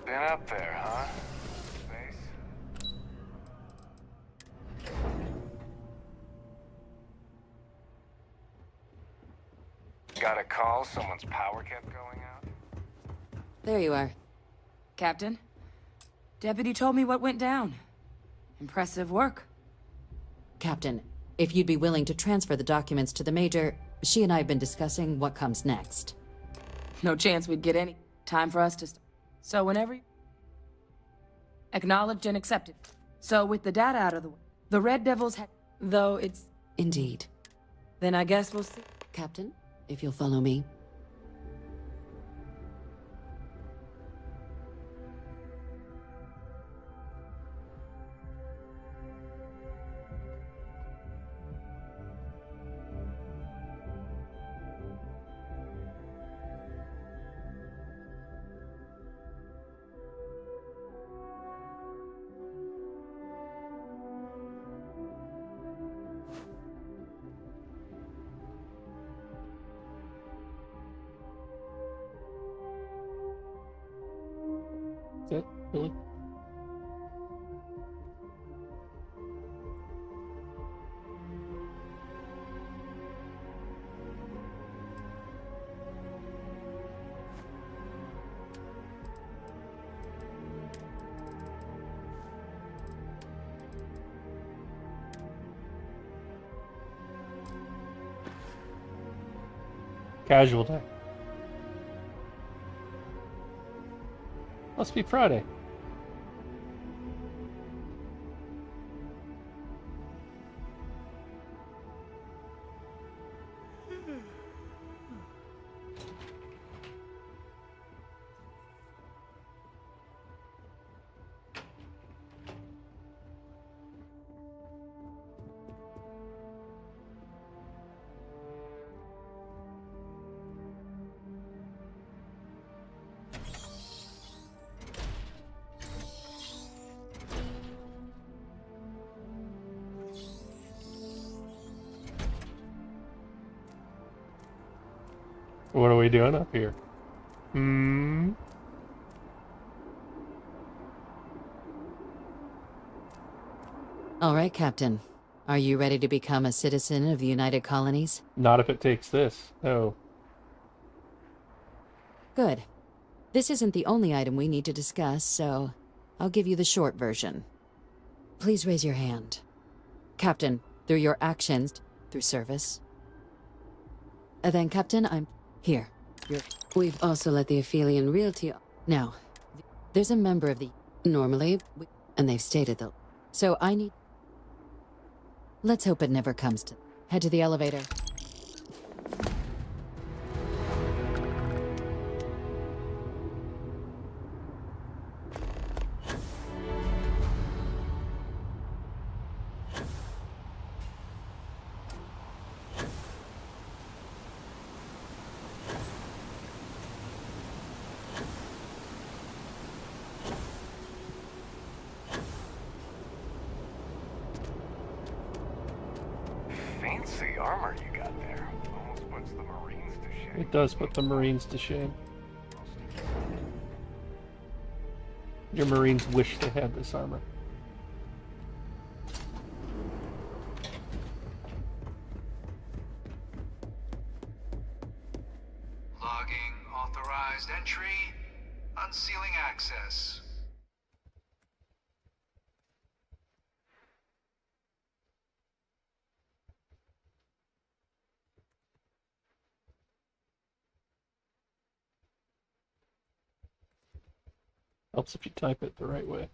Been up there, huh? Space? Got a call? Someone's power kept going out? There you are. Captain, Deputy told me what went down. Impressive work. Captain, if you'd be willing to transfer the documents to the Major, she and I have been discussing what comes next. No chance we'd get any. Time for us to So whenever you... Acknowledged and accepted. So with the data out of the way, the Red Devils had... Though it's... Indeed. Then I guess we'll see. Captain, if you'll follow me. Is that really? Casual day. Must be Friday. What are we doing up here? All right, Captain. Are you ready to become a citizen of the United Colonies? Not if it takes this. No. Good. This isn't the only item we need to discuss, so I'll give you the short version. Please raise your hand. Captain, through your actions, through service. Then, Captain, I'm here. We've also let the Aphelion Realty... Now, there's a member of the... Normally, and they've stated though. So I need... Let's hope it never comes to... Head to the elevator. fancy armor you got there. Almost puts the Marines to shame. It does put the Marines to shame. Your Marines wish they had this armor. Logging authorized entry. Unsealing access. Helps if you type it the right way.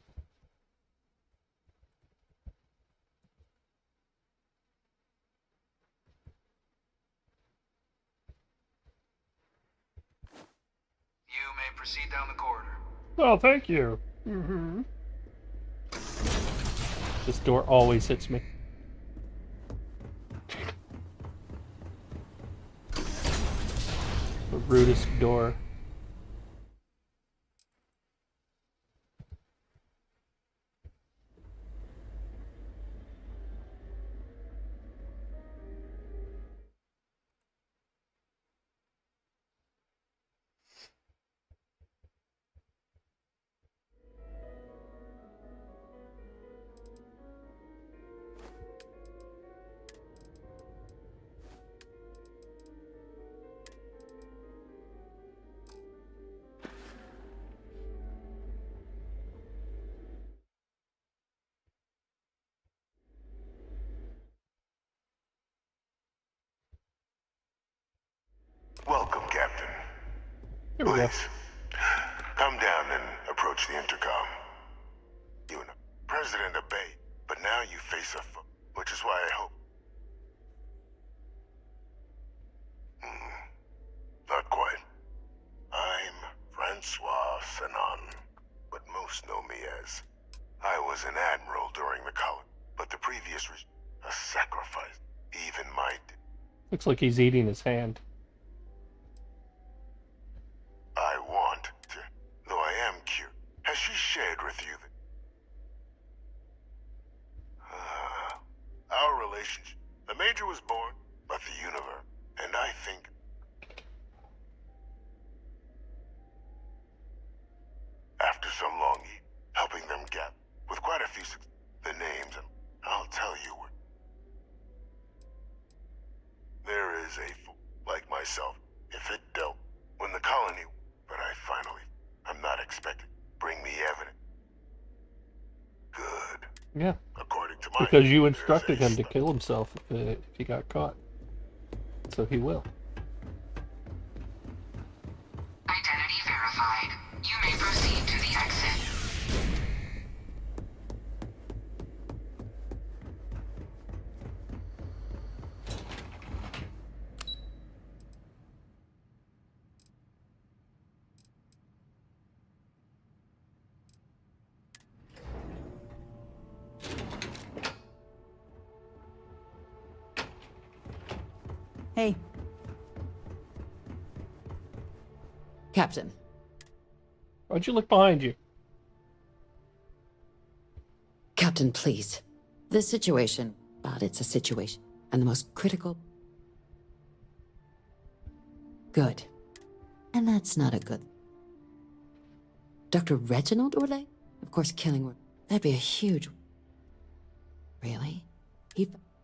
You may proceed down the corridor. Oh, thank you. Mm-hmm. This door always hits me. The rudest door. Welcome, Captain. Here we go. Please, come down and approach the intercom. You and the President obeyed, but now you face a foe, which is why I hope. Not quite. I'm Francois Sanon, but most know me as. I was an admiral during the colony, but the previous regime, a sacrifice, even my. Looks like he's eating his hand. I want to, though I am curious. Has she shared with you that our relationship? The Major was born, but the universe, and I think after some long helping them get with quite a few the names, and I'll tell you what. There is a fool like myself, if it dealt when the colony. But I'm not expecting. Bring me evidence. Good. Yeah. According to my. Because you instructed him to kill himself if he got caught. So he will. Identity verified. You may proceed to the exit. Hey. Captain. Why'd you look behind you? Captain, please. This situation, but it's a situation. And the most critical... Good. And that's not a good... Dr. Reginald Orlais? Of course, killing... That'd be a huge... Really?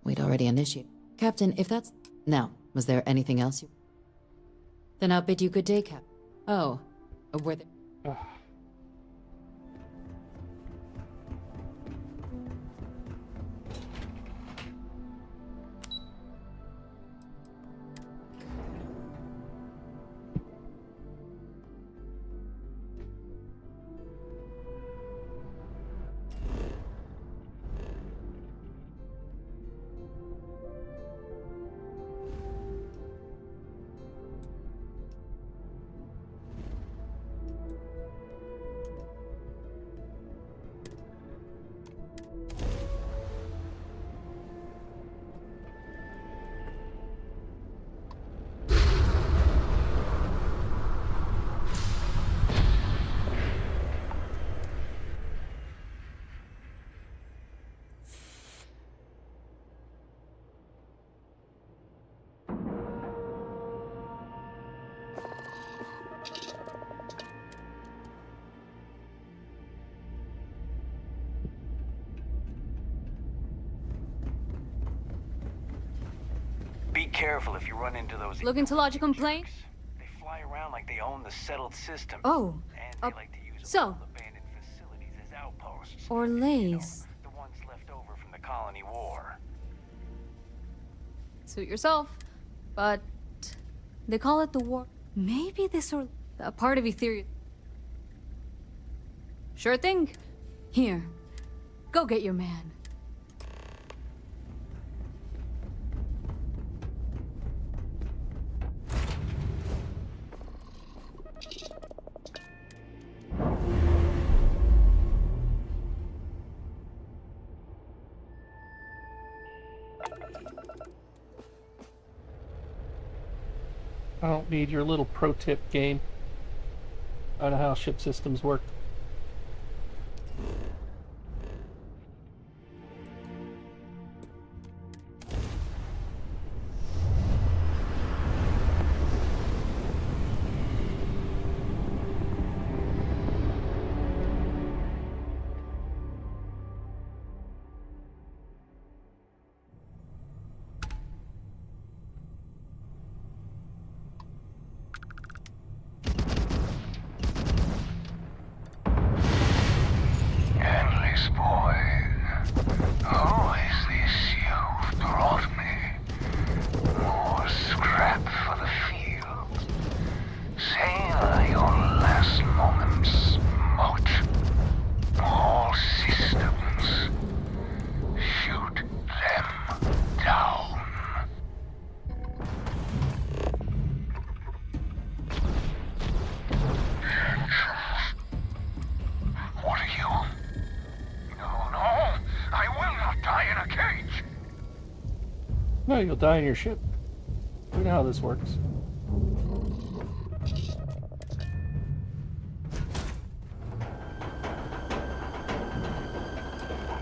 We'd already initiated... Captain, if that's... Now, was there anything else you... Then I'll bid you good day, Cap. Oh, were there... careful if you run into those. Looking to lodge a complaint? They fly around like they own the settled system. Oh. And they like to use So. old abandoned facilities as outposts. Orlays. The ones left over from the colony war. Suit yourself. But they call it the war. Maybe this or a part of Ethereum. Sure thing. Here. Go get your man. I don't need your little pro tip game. I know how ship systems work. Endless boy, who is this you've brought me? More scrap for the field. Savor your last moments, moat. All systems. Shoot them down. What are you? No, I will not die in a cage. No, you'll die in your ship. We know how this works. Will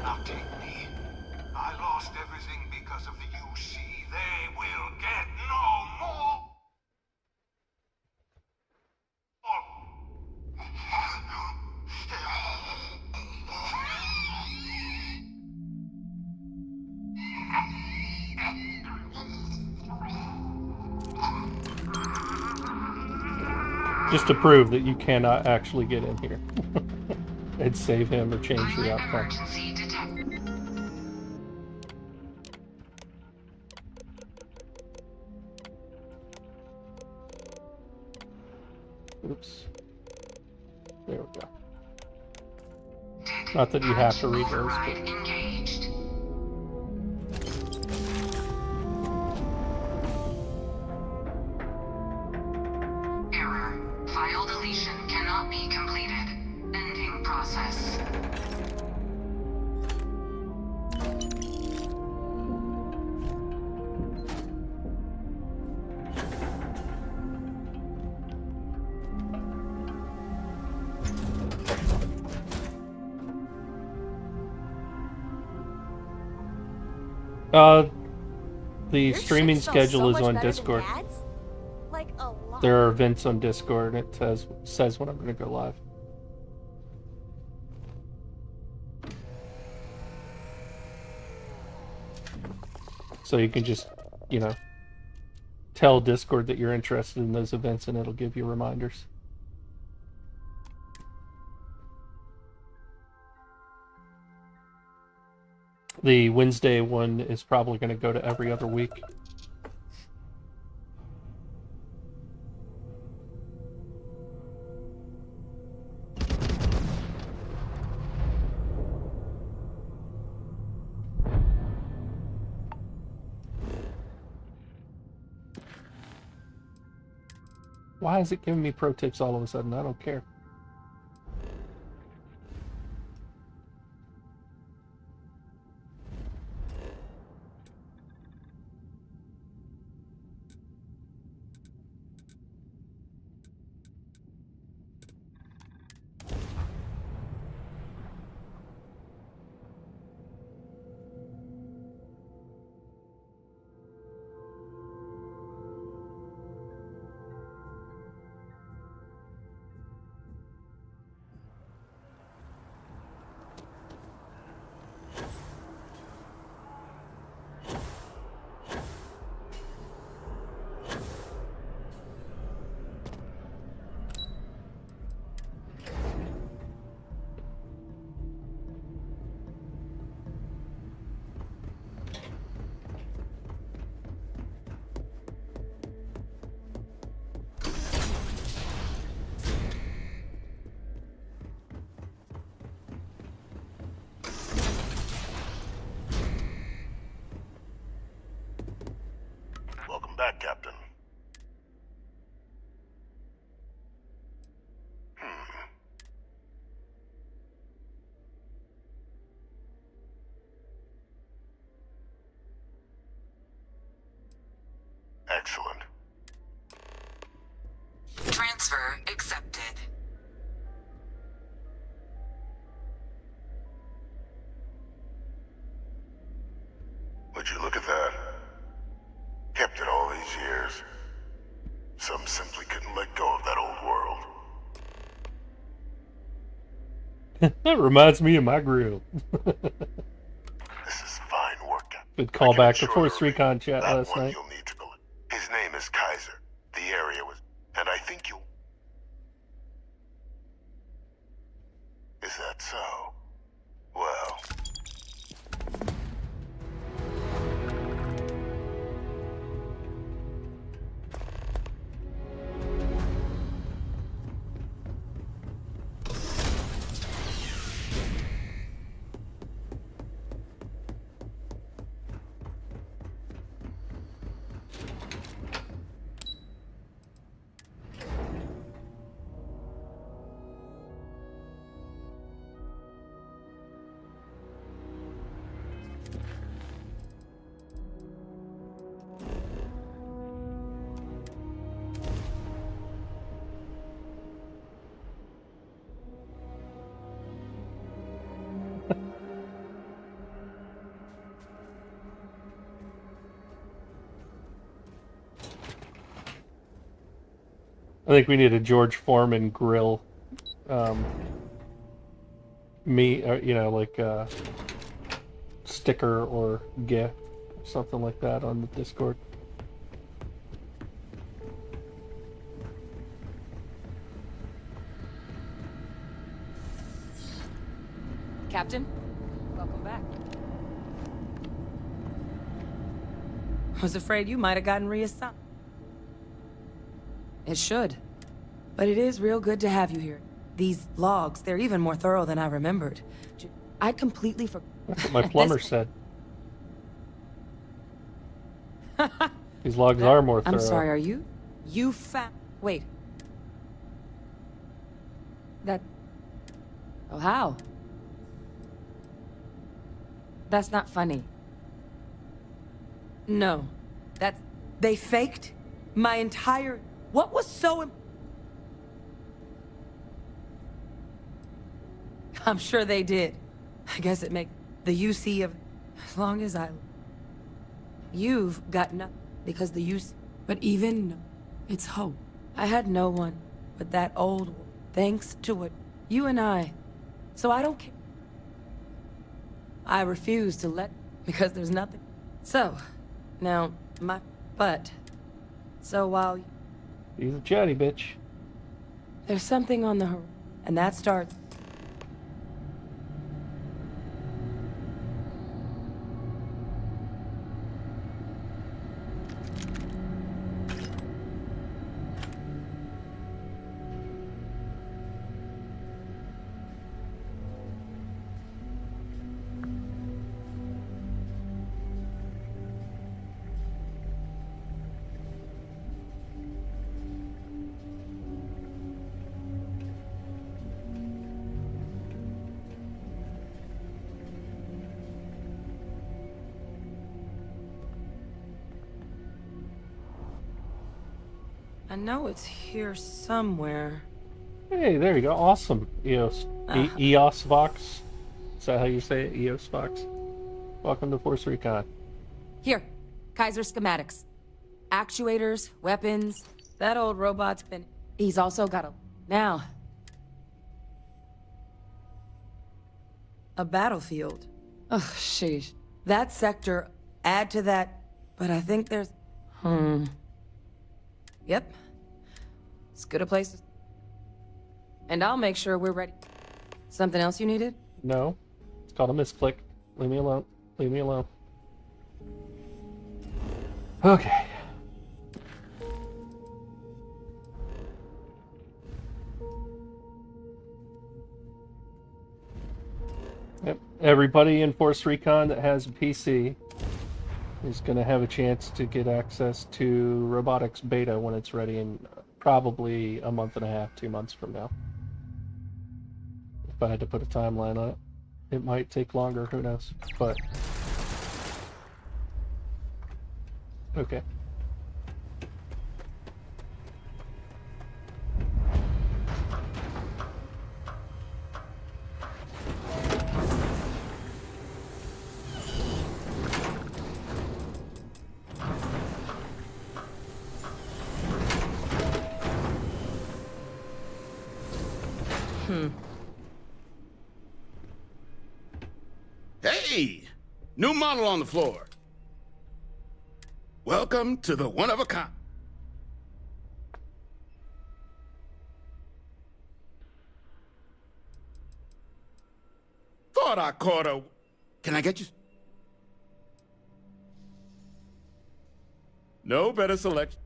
not take me. I lost everything because of the UC. They will get no more. Just to prove that you cannot actually get in here and save him or change the outcome. Oops. There we go. Not that you have to read those, but... Error. File deletion cannot be completed. Ending process. The streaming schedule is on Discord. Like a lot. There are events on Discord, and it says when I'm going to go live. So you can just, you know, tell Discord that you're interested in those events, and it'll give you reminders. The Wednesday one is probably going to go to every other week. Why is it giving me pro tips all of a sudden? I don't care. back, Captain. Excellent. Transfer accepted. Would you look at that? Kept it all these years. Some simply couldn't let go of that old world. That reminds me of my grill. This is fine work. Good callback to Force Recon chat last night. You'll need to go. His name is Kaiser. The area was, and I think you. Is that so? Well. I think we need a George Foreman grill, sticker or GIF, something like that on the Discord. Captain, welcome back. I was afraid you might have gotten reassigned. It should. But it is real good to have you here. These logs, they're even more thorough than I remembered. I completely forgot. That's what my plumber said. These logs are more thorough. I'm sorry, are you? You found... Wait. That... Oh, how? That's not funny. No. That's... They faked my entire... What was so... I'm sure they did. I guess it makes the UC of... As long as I... You've got nothing because the UC... But even... It's hope. I had no one but that old... Thanks to what... You and I... So I don't care. I refuse to let... Because there's nothing... So... Now, my... But... So while... He's a chatty bitch. There's something on the horizon, and that starts... I know it's here somewhere. Hey, there you go. Awesome. EOS Vox. Is that how you say it? EOS Vox. Welcome to Force Recon. Here. Kaiser schematics. Actuators, weapons. That old robot's been... He's also got a... Now. A battlefield. Oh, sheesh. That sector, add to that... But I think there's... Yep. It's good a place to... And I'll make sure we're ready. Something else you needed? No. It's called a misclick. Leave me alone. Leave me alone. Okay. Yep. Everybody in Force Recon that has a PC is going to have a chance to get access to robotics beta when it's ready in probably a month and a half, 2 months from now. If I had to put a timeline on it. It might take longer, who knows, but... Okay. Hey! New model on the floor. Welcome to the one-of-a-kind. Thought I caught a... Can I get you? No better selection.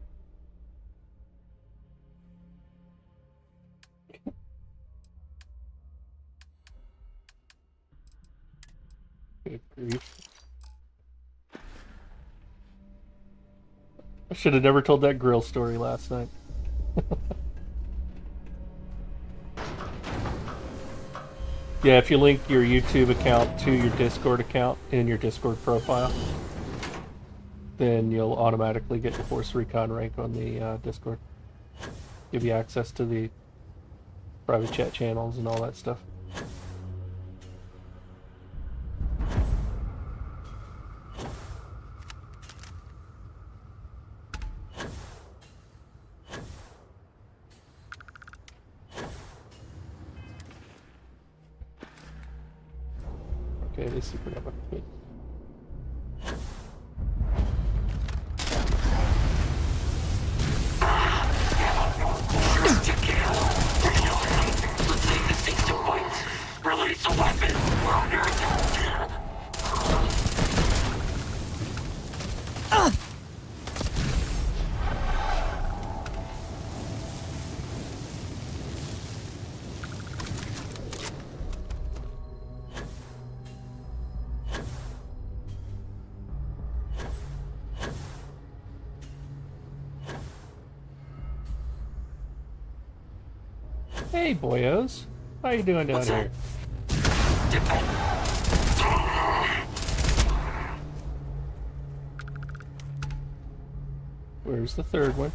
Good grief. I should have never told that grill story last night. Yeah, if you link your YouTube account to your Discord account in your Discord profile, then you'll automatically get your Force Recon rank on the Discord. Give you access to the private chat channels and all that stuff. Okay, this is supernova. Good. Release a weapon. We're near Hey, boyos. How you doing down here? Where's the third one?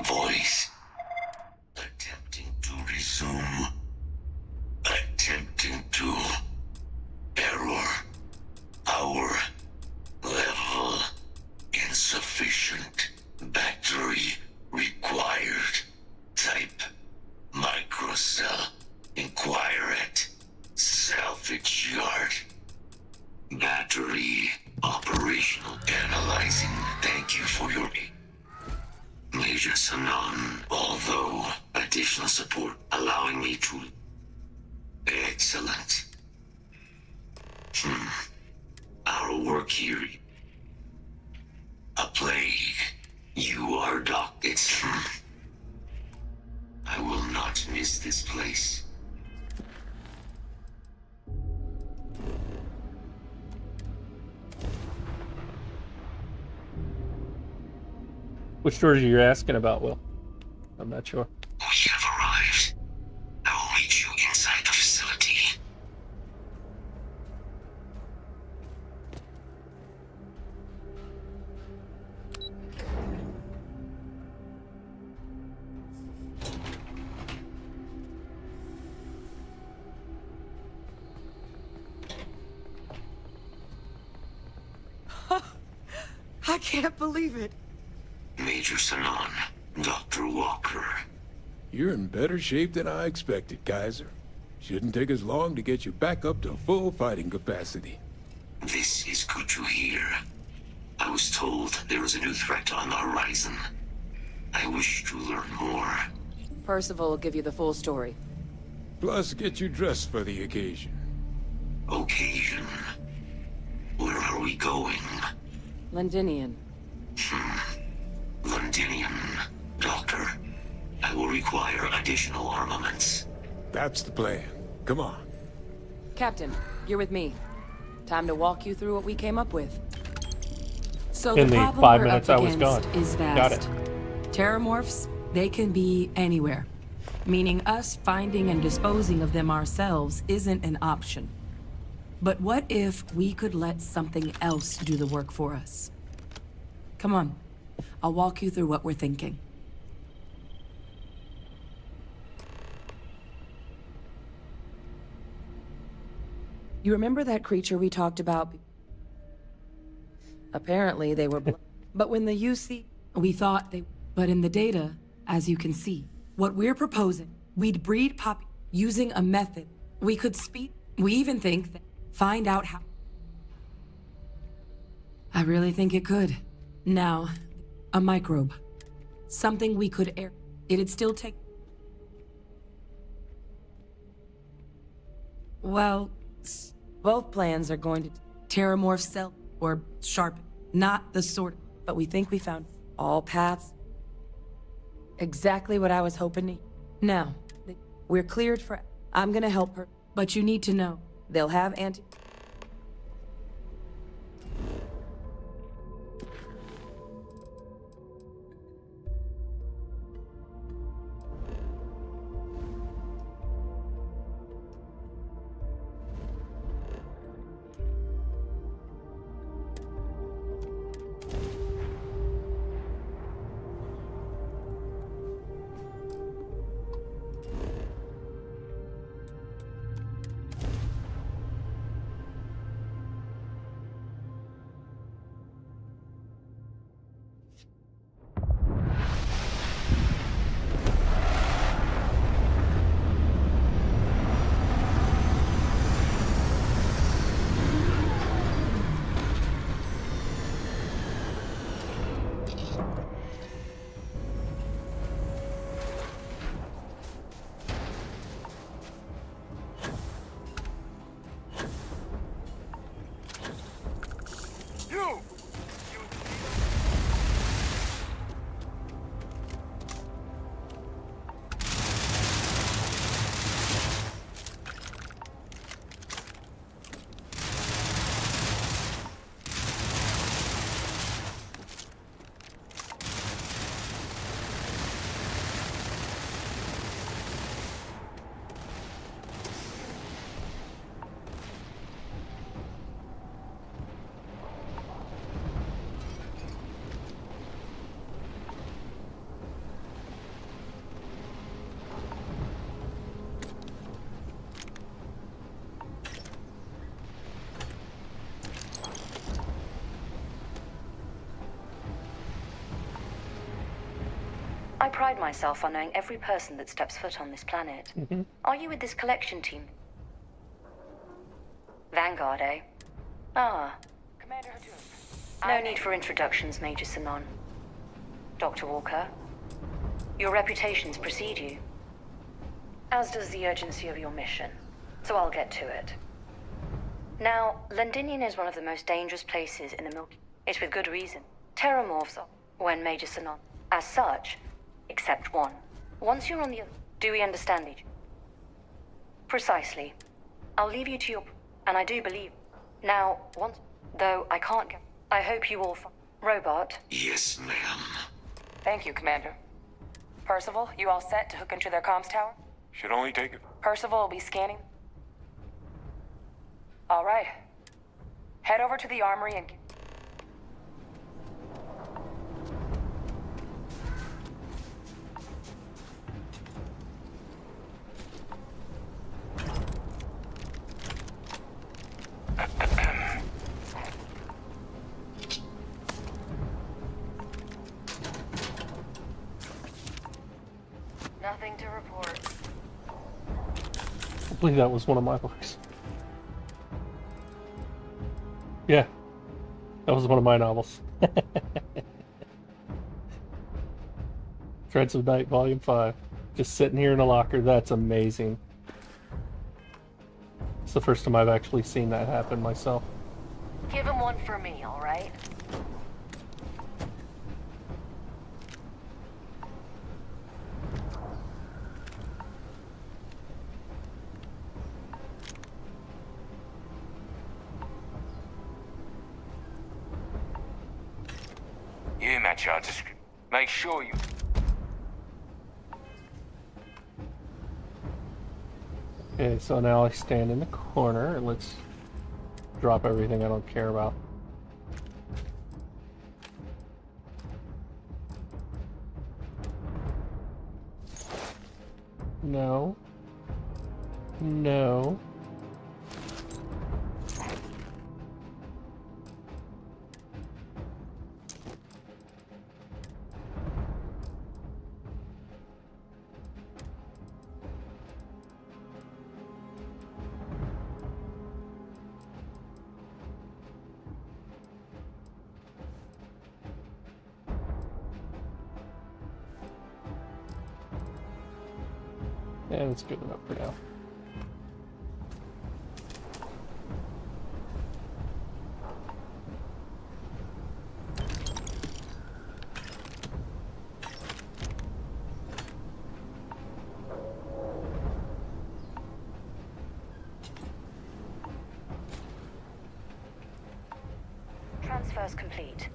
Voice. Attempting to resume. Attempting to. Error. Power. Level. Insufficient. Battery. Required. Type. Microcell. Inquire at. Salvage yard. Battery. Operational. Analyzing. Thank you for your aid. Major Sanan, although additional support allowing me to... Excellent. Our work here... A plague. You are Doc. It's... I will not miss this place. Which stores are you asking about, Will? I'm not sure. We have arrived. I will meet you inside the facility. I can't believe it. Major Sanon, Dr. Walker. You're in better shape than I expected, Kaiser. Shouldn't take us long to get you back up to full fighting capacity. This is good to hear. I was told there was a new threat on the horizon. I wish to learn more. Percival will give you the full story. Plus, get you dressed for the occasion. Occasion? Where are we going? Londinian. Londinian. Doctor, I will require additional armaments. That's the plan. Come on. Captain, you're with me. Time to walk you through what we came up with. So In the the problem 5 we're minutes up I was against gone. is vast. Got it. Terramorphs, they can be anywhere. Meaning us finding and disposing of them ourselves isn't an option. But what if we could let something else do the work for us? Come on. I'll walk you through what we're thinking. You remember that creature we talked about? Apparently they were but when the UC... We thought they... But in the data, as you can see, what we're proposing, we'd breed using a method. We could speed... We even think that... Find out how... I really think it could. Now, a microbe. Something we could air. It'd still take... Well, both plans are going to terramorph cell or sharpen. Not the sort, but we think we found all paths. Exactly what I was hoping to. Now, we're cleared for... I'm gonna help her, but you need to know, they'll have anti... I pride myself on knowing every person that steps foot on this planet. Are you with this collection team? Vanguard, eh? Ah. Commander Hatoum. No need for introductions, Major Sanon. Dr. Walker, your reputations precede you. As does the urgency of your mission. So I'll get to it. Now, Londinian is one of the most dangerous places in the Milky Way. It's with good reason. Terramorphs are when Major Sanon. As such, except one. Once you're on the other, do we understand each? Precisely. I'll leave you to your... And I do believe. Now, once... Though I can't get... I hope you all... Robot? Yes, ma'am. Thank you, Commander. Percival, you all set to hook into their comms tower? Should only take it. Percival will be scanning. All right. Head over to the armory and... Nothing to report. I believe that was one of my books. Yeah, that was one of my novels. Threads of Night, Volume 5. Just sitting here in a locker. That's amazing. It's the first time I've actually seen that happen myself. Give him one for me, all right? You match our description. Make sure you... Okay, so now I stand in the corner. Let's drop everything I don't care about. No. No. Yeah, that's good enough for now. Transfers complete.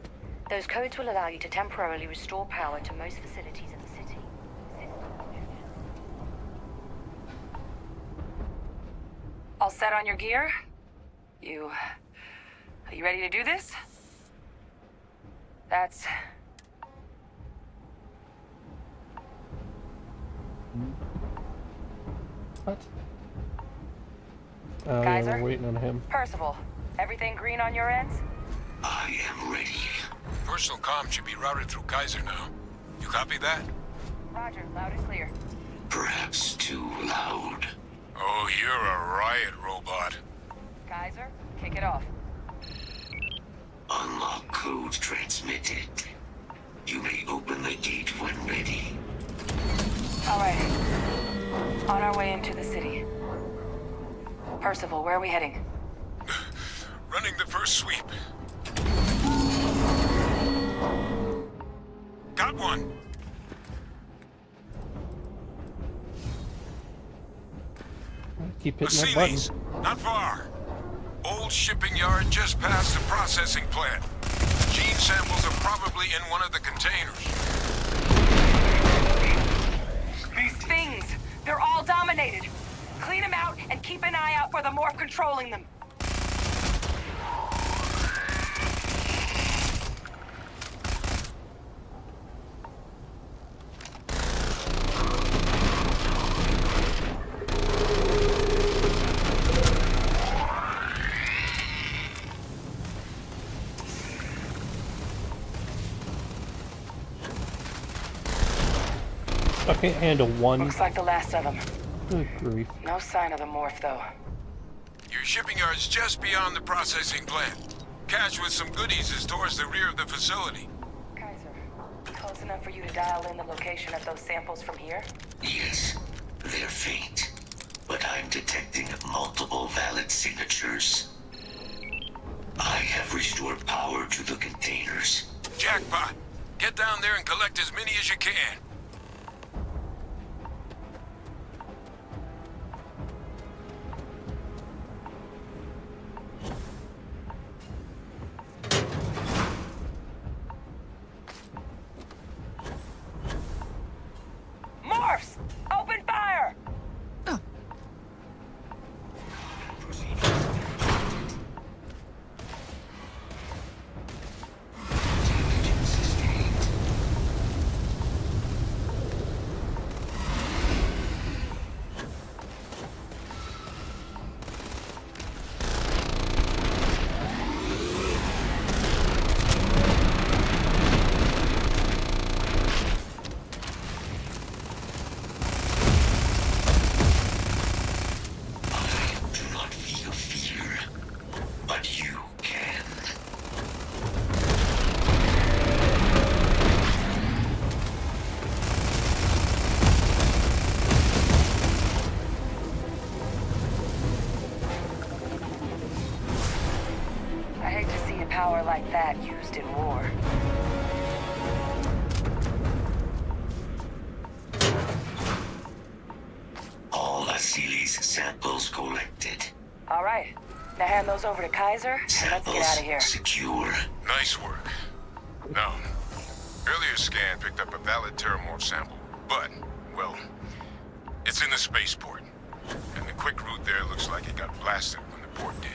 Those codes will allow you to temporarily restore power to most facilities in the city. All set on your gear? Are you ready to do this? That's... What? Oh, yeah, Kaiser? we're waiting on him. Percival, everything green on your ends? I am ready. Personal comm should be routed through Kaiser now. You copy that? Roger, loud and clear. Perhaps too loud. Oh, you're a riot robot. Kaiser, kick it off. Unlock code transmitted. You may open the gate when ready. All right. On our way into the city. Percival, where are we heading? Running the first sweep. Got one. Keep hitting that button. Vasilis, not far. Old shipping yard just past the processing plant. Gene samples are probably in one of the containers. These things, they're all dominated. Clean them out and keep an eye out for the morph controlling them. I can't handle one. Looks like the last of them. Good grief. No sign of the morph, though. Your shipping yard's just beyond the processing plant. Cache with some goodies is towards the rear of the facility. Kaiser, close enough for you to dial in the location of those samples from here? Yes, they're faint, but I'm detecting multiple valid signatures. I have restored power to the containers. Jackpot. Get down there and collect as many as you can. Morphs! Open fire! Now hand those over to Kaiser, and let's get out of here. Secure. Nice work. Now, earlier scan picked up a valid Terramorph sample, but, well, it's in the spaceport. And the quick route there looks like it got blasted when the port did.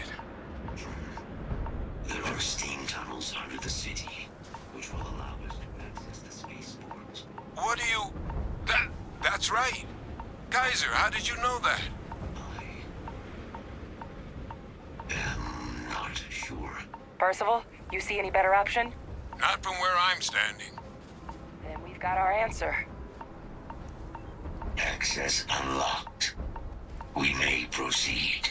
There are steam tunnels under the city, which will allow us to access the spaceport. What do you... That's right. Kaiser, how did you know that? I'm not sure. Percival, you see any better option? Not from where I'm standing. Then we've got our answer. Access unlocked. We may proceed.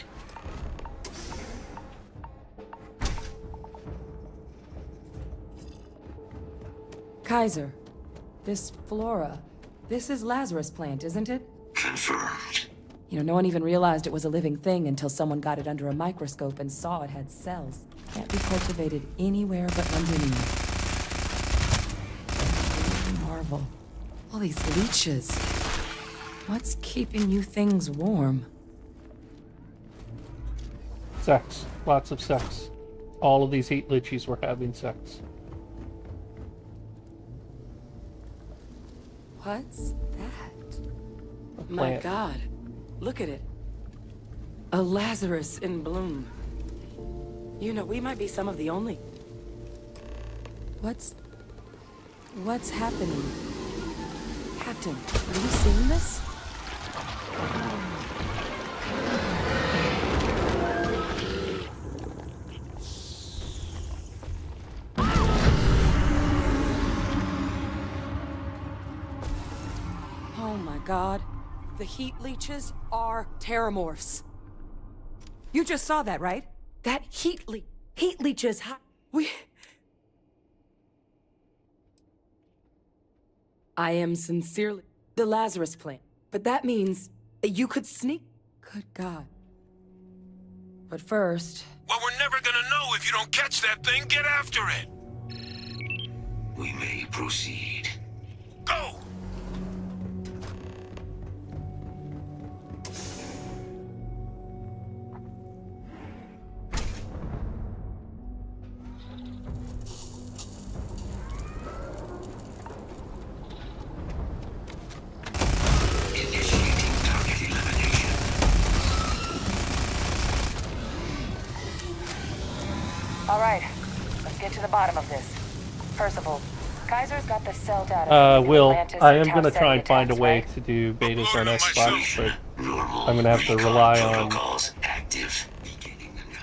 Kaiser, this flora, this is Lazarus plant, isn't it? Confirmed. You know, no one even realized it was a living thing until someone got it under a microscope and saw it had cells. Can't be cultivated anywhere but underneath. Marvel. All these leeches. What's keeping you things warm? Sex. Lots of sex. All of these heat lichies were having sex. What's that? A My plant. God. Look at it. A Lazarus in bloom. You know, we might be some of the only... What's happening? Captain, are you seeing this? Oh my God. The heat leeches are terramorphs. You just saw that, right? That heat leeches. I am sincerely the Lazarus plant, but that means you could sneak. Good God. But first... Well, we're never gonna know if you don't catch that thing. Get after it. We may proceed. Go! All right, let's get to the bottom of this. Percival, Kaiser's got the cell data. Will, Atlantis I and am going to Tau try and Ceti find a attacks, way right? to do betas on Xbox, but I'm going to have to rely on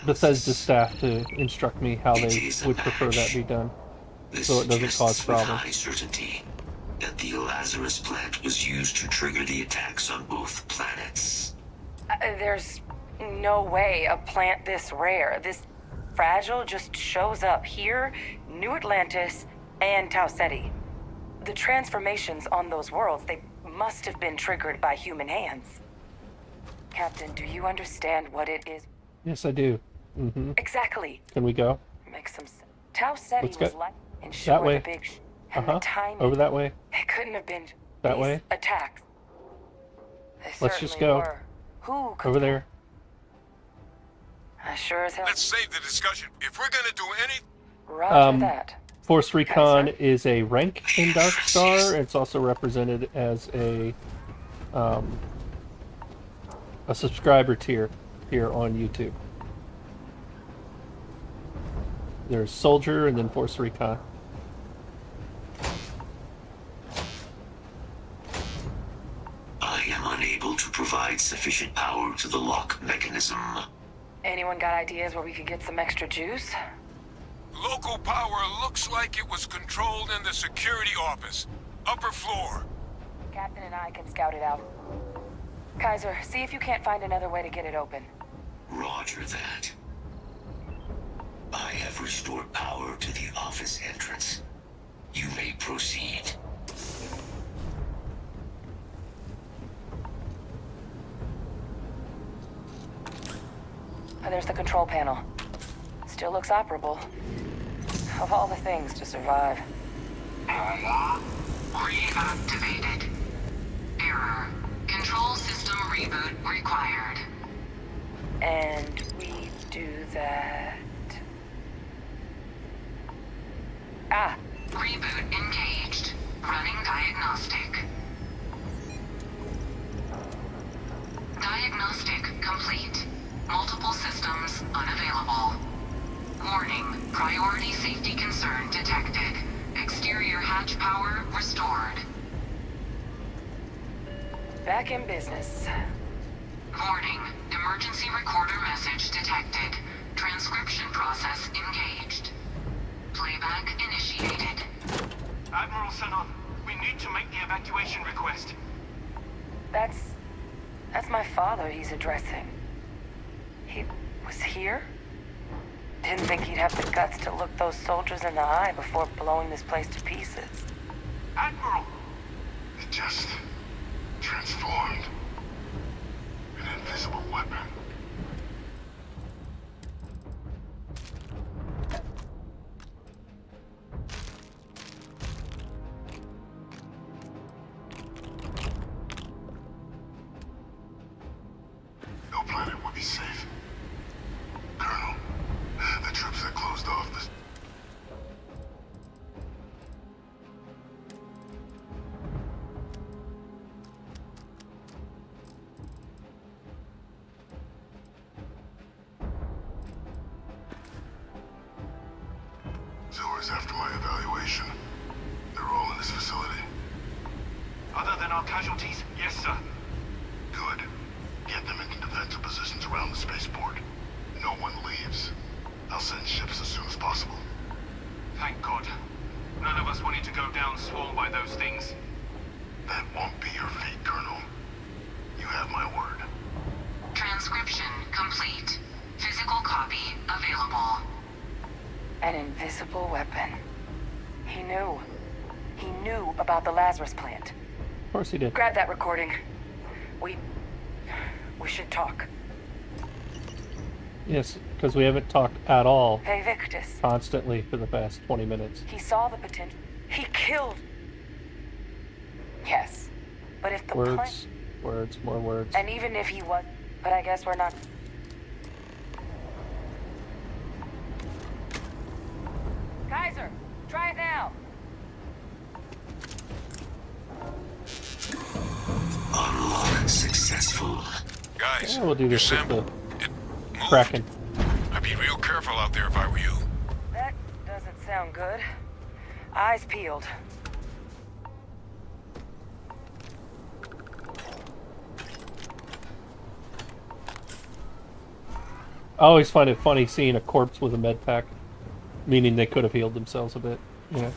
Bethesda staff to instruct me how they would prefer that be done, so it doesn't cause problems. High certainty that the Lazarus plant was used to trigger the attacks on both planets. There's no way a plant this rare, this fragile, just shows up here, New Atlantis, and Tau Ceti. The transformations on those worlds, they must have been triggered by human hands. Captain, do you understand what it is? Yes, I do. Mm-hmm. Exactly. Can we go? Makes some sense. Tau Ceti Let's was go. like and That sure way. the big and the timing. Over that way. It couldn't have been That these way. attacks. They Let's just certainly go. were. Who could Over there. I sure as hell. Let's save the discussion. If we're gonna do anything... Roger that. Force Recon is a rank in DarkStar. It's also represented as a subscriber tier here on YouTube. There's Soldier and then Force Recon. I am unable to provide sufficient power to the lock mechanism. Anyone got ideas where we could get some extra juice? Local power looks like it was controlled in the security office. Upper floor. Captain and I can scout it out. Kaiser, see if you can't find another way to get it open. Roger that. I have restored power to the office entrance. You may proceed. There's the control panel. Still looks operable. Of all the things to survive. Reactivated. Error. Control system reboot required. And we do that. Reboot engaged. Running diagnostic. Diagnostic complete. Multiple systems unavailable. Warning, priority safety concern detected. Exterior hatch power restored. Back in business. Warning, emergency recorder message detected. Transcription process engaged. Playback initiated. Admiral Sanon, we need to make the evacuation request. That's my father he's addressing. He was here? Didn't think he'd have the guts to look those soldiers in the eye before blowing this place to pieces. Admiral! It just transformed. An invisible weapon. No planet would be safe. Colonel, the troops that closed off this... Zores after my evaluation. They're all in this facility. Other than our casualties? Yes, sir. Good. Get them into defensive positions around the spaceport. No one leaves. I'll send ships as soon as possible. Thank God. None of us wanted to go down swarmed by those things. That won't be your fate, Colonel. You have my word. Transcription complete. Physical copy available. An invisible weapon. He knew. He knew about the Lazarus plant. Of course he did. Grab that recording. We should talk. Yes, because we haven't talked at all. Hey, Victus. Constantly for the past 20 minutes. He saw the potential. He killed. Yes. But if the Words, words, more words. And even if he was... But I guess we're not... Kaiser, try it now. Unlock successful. Guys, Yeah, we'll do this with the moved. Kraken. I'd be real careful out there if I were you. That doesn't sound good. Eyes peeled. I always find it funny seeing a corpse with a med pack, meaning they could have healed themselves a bit. Yeah.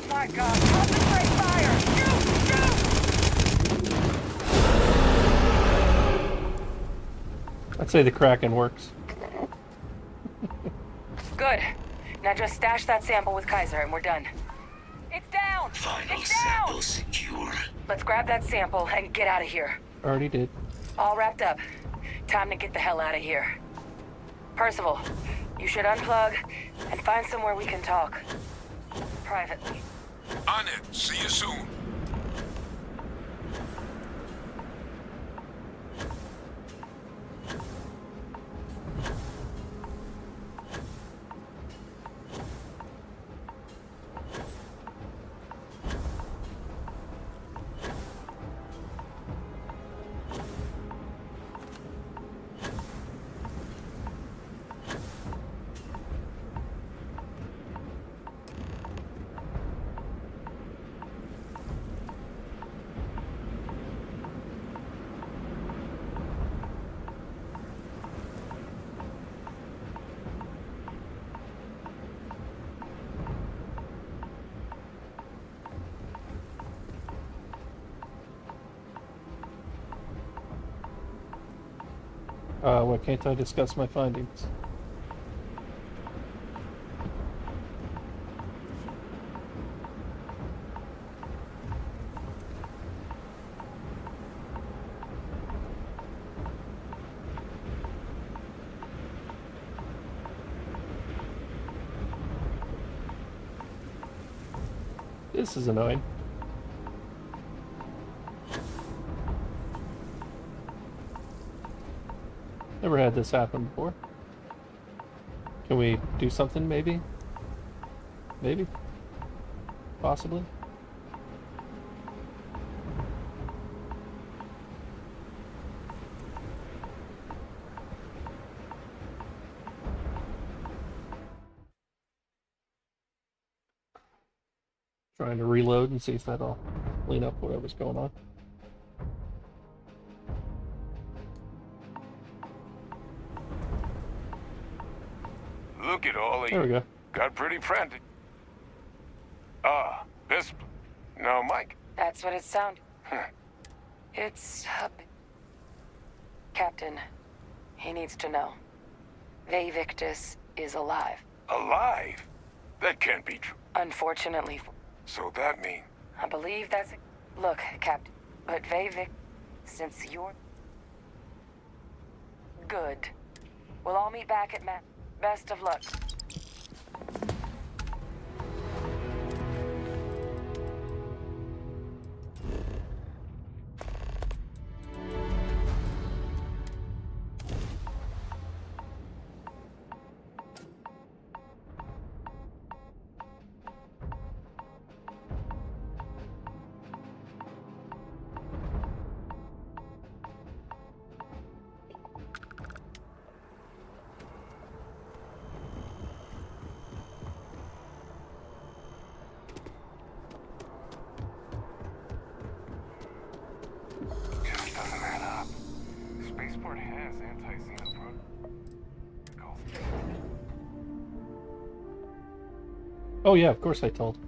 My God, concentrate fire! I'd say the Kraken works. Good. Now just stash that sample with Kaiser and we're done. It's down! Final It's down! sample secure. Let's grab that sample and get out of here. Already did. All wrapped up. Time to get the hell out of here. Percival, you should unplug and find somewhere we can talk. Privately. On it. See you soon. Why can't I discuss my findings? This is annoying. Never had this happen before. Can we do something, maybe? Maybe? Possibly? Trying to reload and see if that'll clean up whatever's going on. Look at all of you. There we go. Got pretty frantic. Ah, this. No, Mike. That's what it sounded. It's... Captain, he needs to know. Vay Victus is alive. Alive? That can't be true. Unfortunately. So that means... I believe that's it. Look, Captain, but Vay Victus, since you're... Good. We'll all meet back at Matt. Best of luck. Just doesn't add up. Spaceport has anti-Xeno protocols. Oh yeah, of course I told.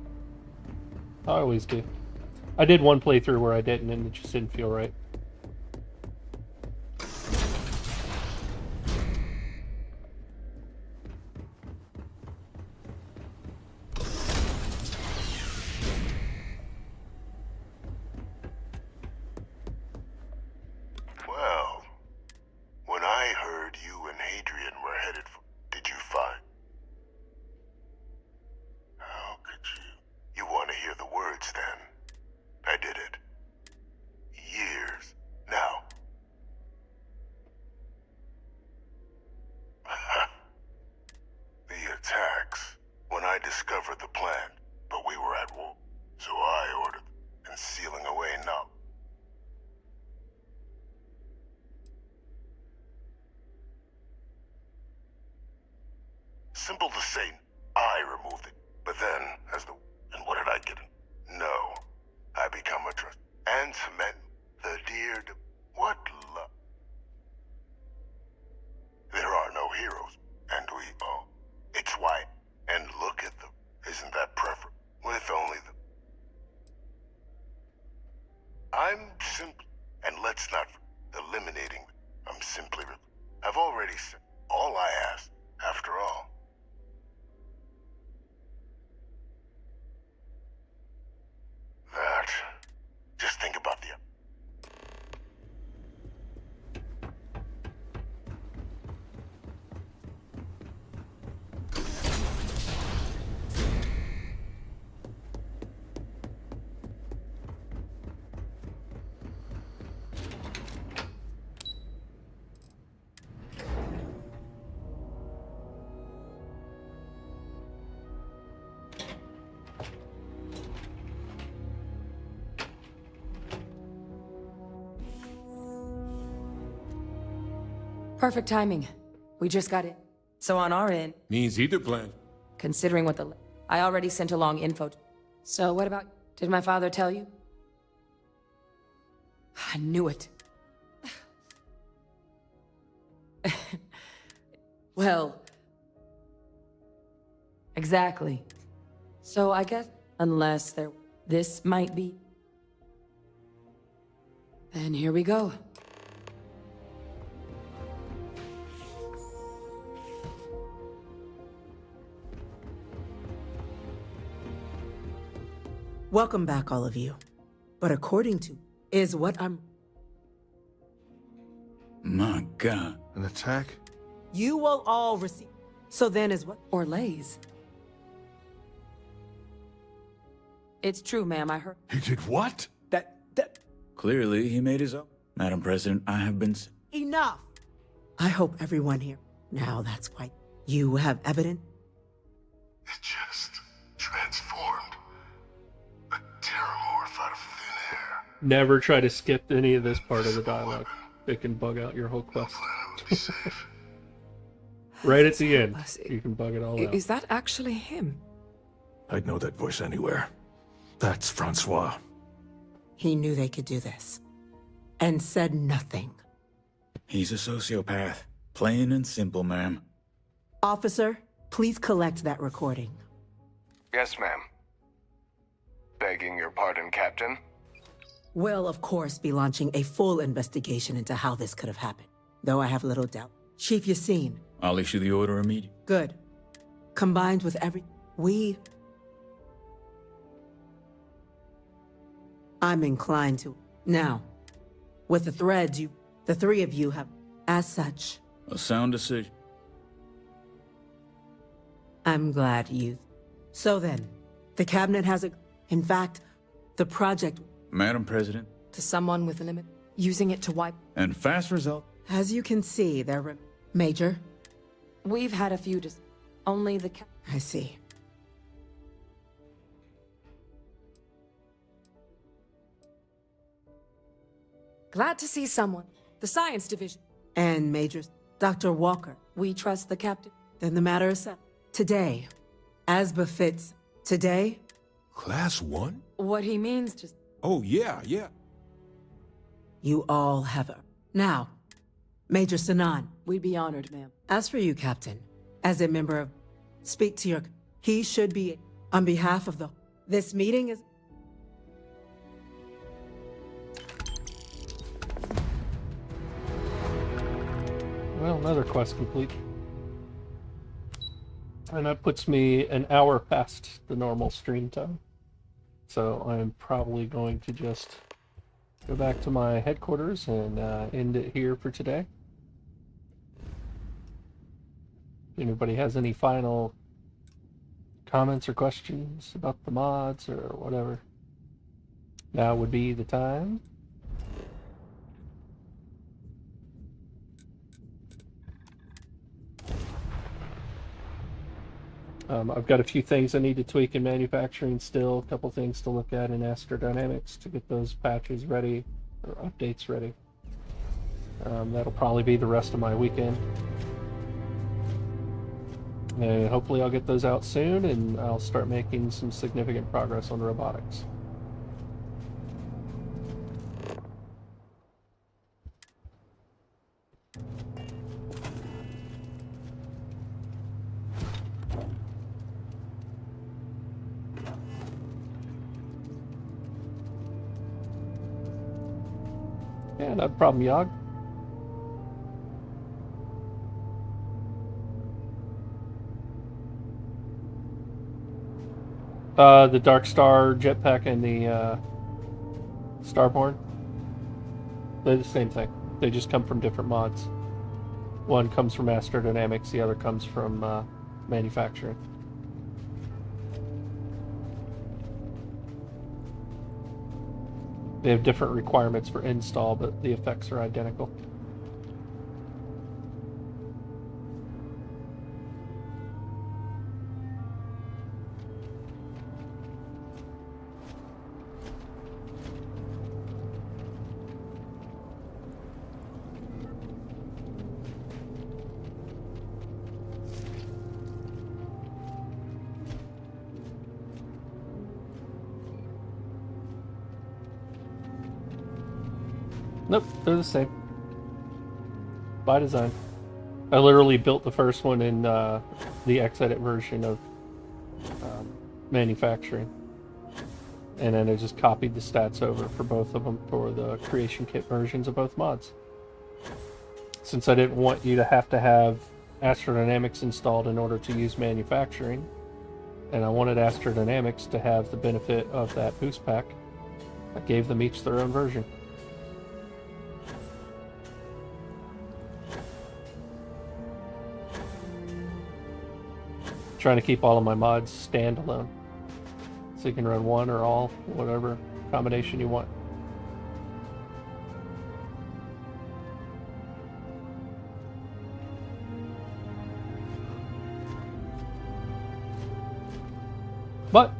I always do. I did one playthrough where I didn't, and it just didn't feel right. Well, when I heard you and Hadrian were headed for... Did you find... How could you... You want to hear the words, then? I did it. Years. Now. The attacks. When I discovered the plan, but we were at war. So I ordered them, and sealing away now. Simple to say, I removed it. But then, as the... And what did I get? No. I become a trust. And cement the dear... What love? There are no heroes. And we all... It's why. And look at them. Isn't that preferable? With only the... I'm simply... And let's not... Eliminating... I'm simply... I've already said all I asked, after all. That... Just think about the... Perfect timing. We just got it. So on our end, Means either plan. considering what the... I already sent along info. So what about... Did my father tell you? I knew it. Well... Exactly. So I guess... Unless there... This might be... Then here we go. Welcome back, all of you. But according to... Is what I'm... My God. An attack? You will all receive... So then is what... Orlays. It's true, ma'am, I heard. He did what? Clearly, he made his own. Madam President, I have been... Enough! I hope everyone here... Now that's quite... You have evidence? It just transformed. A terramorph out of thin air. Never try to skip any of this part of the dialogue. It can bug out your whole quest. Right at the end, you can bug it all out. Is that actually him? I'd know that voice anywhere. That's Francois. He knew they could do this. And said nothing. He's a sociopath. Plain and simple, ma'am. Officer, please collect that recording. Yes, ma'am. Begging your pardon, Captain. We'll, of course, be launching a full investigation into how this could have happened. Though I have little doubt. Chief Yassine. I'll issue the order immediately. Good. Combined with I'm inclined to. Now, with the threads the three of you have, as such. A sound decision. I'm glad you. So then, the cabinet has in fact, the project. Madam President. To someone with a limit, using it to wipe. And fast result. As you can see, Major. We've had a few only the I see. Glad to see someone. The science division. And Major Dr. Walker. We trust the captain. Then the matter is set. Today, as befits, today... Class 1? What he means to... Oh, yeah. You all have Now, Major Sanan. We'd be honored, ma'am. As for you, Captain, as a member of... Speak to your... He should be... On behalf of the... This meeting is... Well, another quest complete. And that puts me an hour past the normal stream time. So I'm probably going to just go back to my headquarters and end it here for today. If anybody has any final comments or questions about the mods or whatever, now would be the time. I've got a few things I need to tweak in manufacturing still, a couple things to look at in Astrodynamics to get those patches ready, or updates ready. That'll probably be the rest of my weekend. And hopefully I'll get those out soon, and I'll start making some significant progress on robotics. Yeah, no problem, Yog. The DarkStar jetpack and the Starborn, they're the same thing. They just come from different mods. One comes from Astrodynamics, the other comes from manufacturing. They have different requirements for install, but the effects are identical. Nope, they're the same. By design. I literally built the first one in the X-Edit version of manufacturing. And then I just copied the stats over for both of them for the creation kit versions of both mods. Since I didn't want you to have Astrodynamics installed in order to use manufacturing, and I wanted Astrodynamics to have the benefit of that boost pack, I gave them each their own version. Trying to keep all of my mods standalone, So you can run one or all, whatever combination you want. But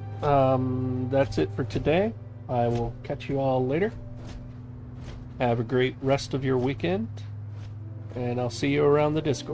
that's it for today. I will catch you all later. Have a great rest of your weekend, and I'll see you around the Discord.